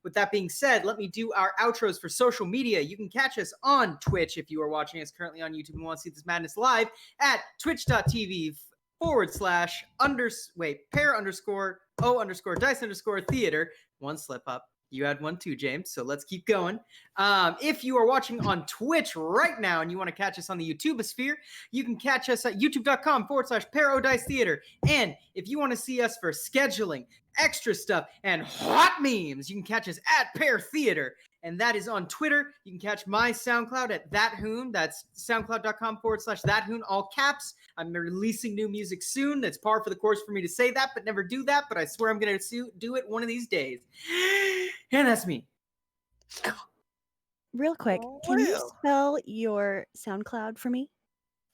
with that being said, let me do our outros for social media. You can catch us on Twitch if you are watching us currently on YouTube and want to see this madness live at twitch.tv /pair_o_dice_theater. One slip up. You had one too, James. So let's keep going. If you are watching on Twitch right now and you want to catch us on the YouTubeosphere, you can catch us at youtube.com/pair_o_dice_theater. And if you want to see us for scheduling, extra stuff, and hot memes, you can catch us at Pair Theater. And that is on Twitter. You can catch my SoundCloud at ThatHoon. That's soundcloud.com/ThatHoon, all caps. I'm releasing new music soon. That's par for the course for me to say that, but never do that. But I swear I'm going to do it one of these days. And that's me.
Real quick, can you
Well.
spell your SoundCloud for me?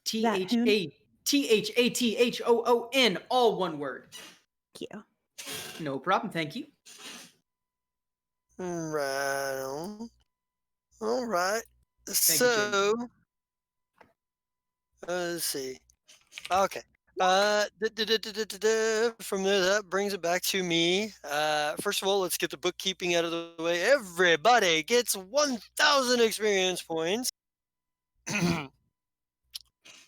THATHOON, all one word.
Thank you.
No problem. Thank you.
Right on. All right.
you,
So, let's see. Okay. From there, that brings it back to me. First of all, let's get the bookkeeping out of the way. Everybody gets 1,000 experience points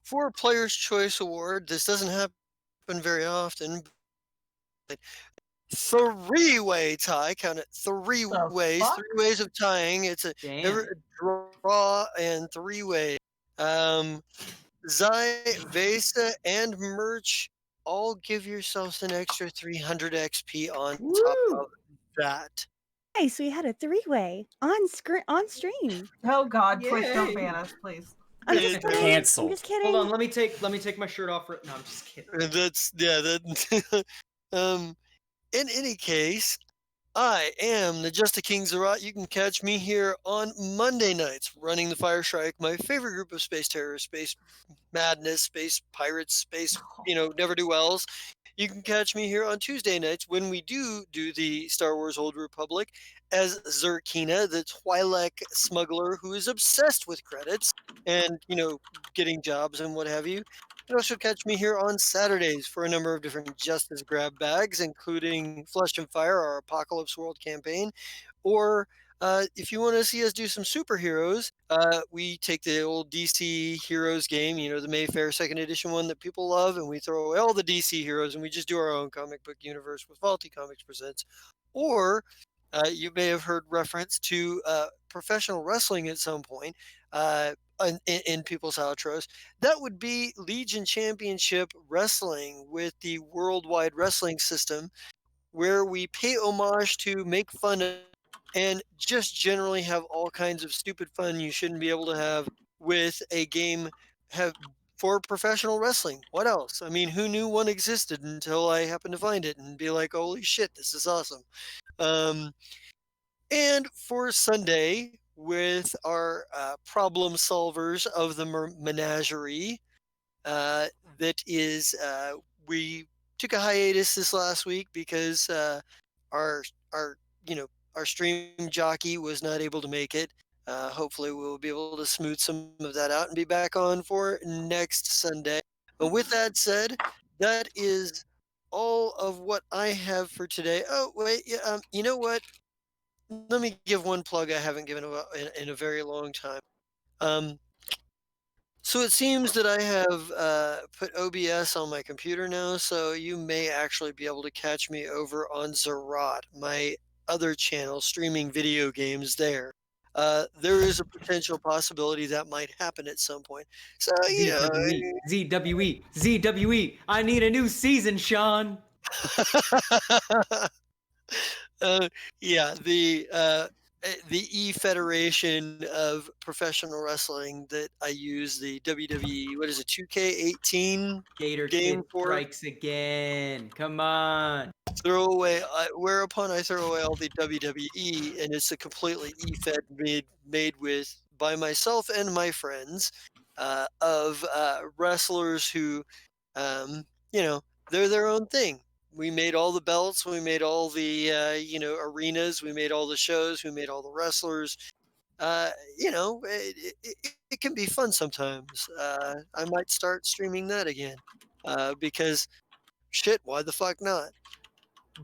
for a Player's Choice Award. This doesn't happen very often. Three-way tie. Count it. Three
The
ways.
fuck?
3 ways of tying. It's a
Damn.
draw and 3 ways. Zai, Vesa, and Merch all give yourselves an extra 300 XP on top
Woo!
of that.
Hey, so you had a three-way on stream.
Oh God, Twitch, don't
Yay.
ban us, please.
I'm
Yeah,
just kidding.
cancel.
I'm just kidding.
Hold on. Let me take my shirt off. No, I'm just kidding.
And that's that. In any case, I am the Just a King Zerat. You can catch me here on Monday nights running the Fire Shrike, my favorite group of space terrorists, space madness, space pirates, space, never-do-wells. You can catch me here on Tuesday nights when we do the Star Wars Old Republic as Zerkina, the Twi'lek smuggler who is obsessed with credits and, getting jobs and what have you. You can also catch me here on Saturdays for a number of different Justice Grab Bags, including Flesh and Fire, our Apocalypse World campaign. Or if you want to see us do some superheroes, we take the old DC Heroes game, the Mayfair 2nd Edition one that people love, and we throw away all the DC heroes and we just do our own comic book universe with Faulty Comics Presents. Or you may have heard reference to professional wrestling at some point. In people's outros, that would be Legion Championship Wrestling with the Worldwide Wrestling System, where we pay homage to, make fun of, and just generally have all kinds of stupid fun you shouldn't be able to have with a game for professional wrestling. What else? I mean, who knew one existed until I happened to find it and be like, holy shit, this is awesome. And for Sunday, with our problem solvers of the menagerie, that is, we took a hiatus this last week because our stream jockey was not able to make it. Hopefully, we'll be able to smooth some of that out and be back on for next Sunday. But with that said, that is all of what I have for today. Oh wait, yeah, you know what? Let me give one plug I haven't given in a very long time. So it seems that I have put OBS on my computer now, so you may actually be able to catch me over on Zerat, my other channel, streaming video games there. There is a potential possibility that might happen at some point. So,
ZWE. I need a new season, Sean.
Yeah, the E Federation of Professional Wrestling that I use, the WWE, what is it, 2K18
Gator
game
Kid
for?
strikes again. Come on.
Throw away, whereupon I throw away all the WWE, and it's a completely E-Fed made with by myself and my friends of wrestlers who, you know, they're their own thing. We made all the belts, we made all the arenas, we made all the shows, we made all the wrestlers. It can be fun sometimes. I might start streaming that again because shit, why the fuck not?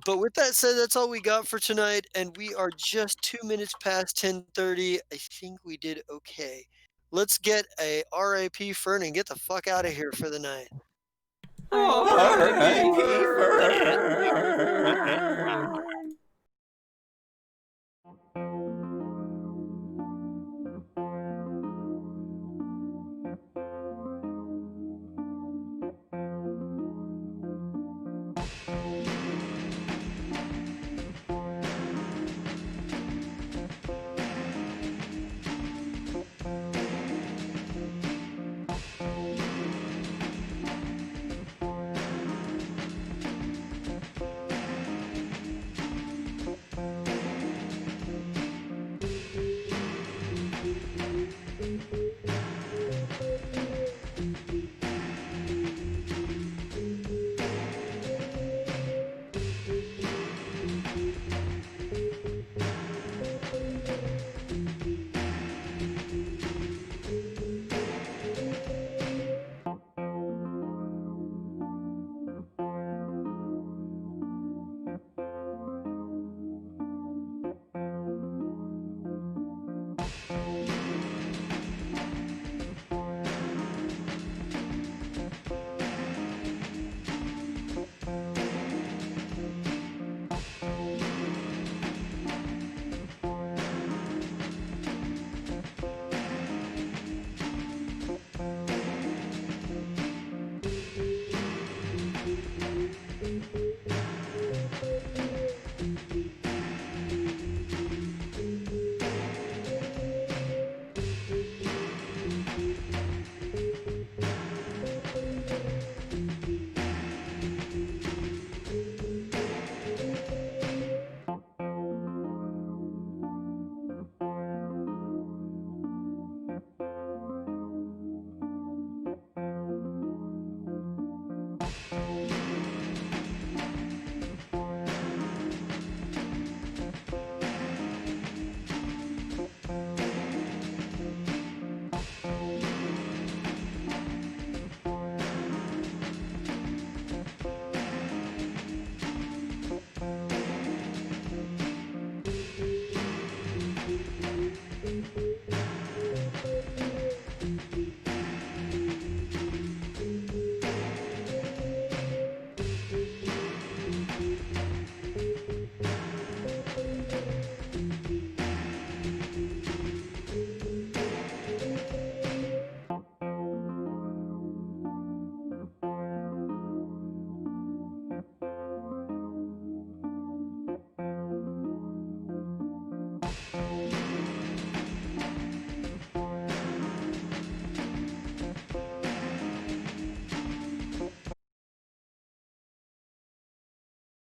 But with that said, that's all we got for tonight, and we are just 2 minutes past 10:30. I think we did okay. Let's get a RIP Fern and get the fuck out of here for the night.
R.I.P.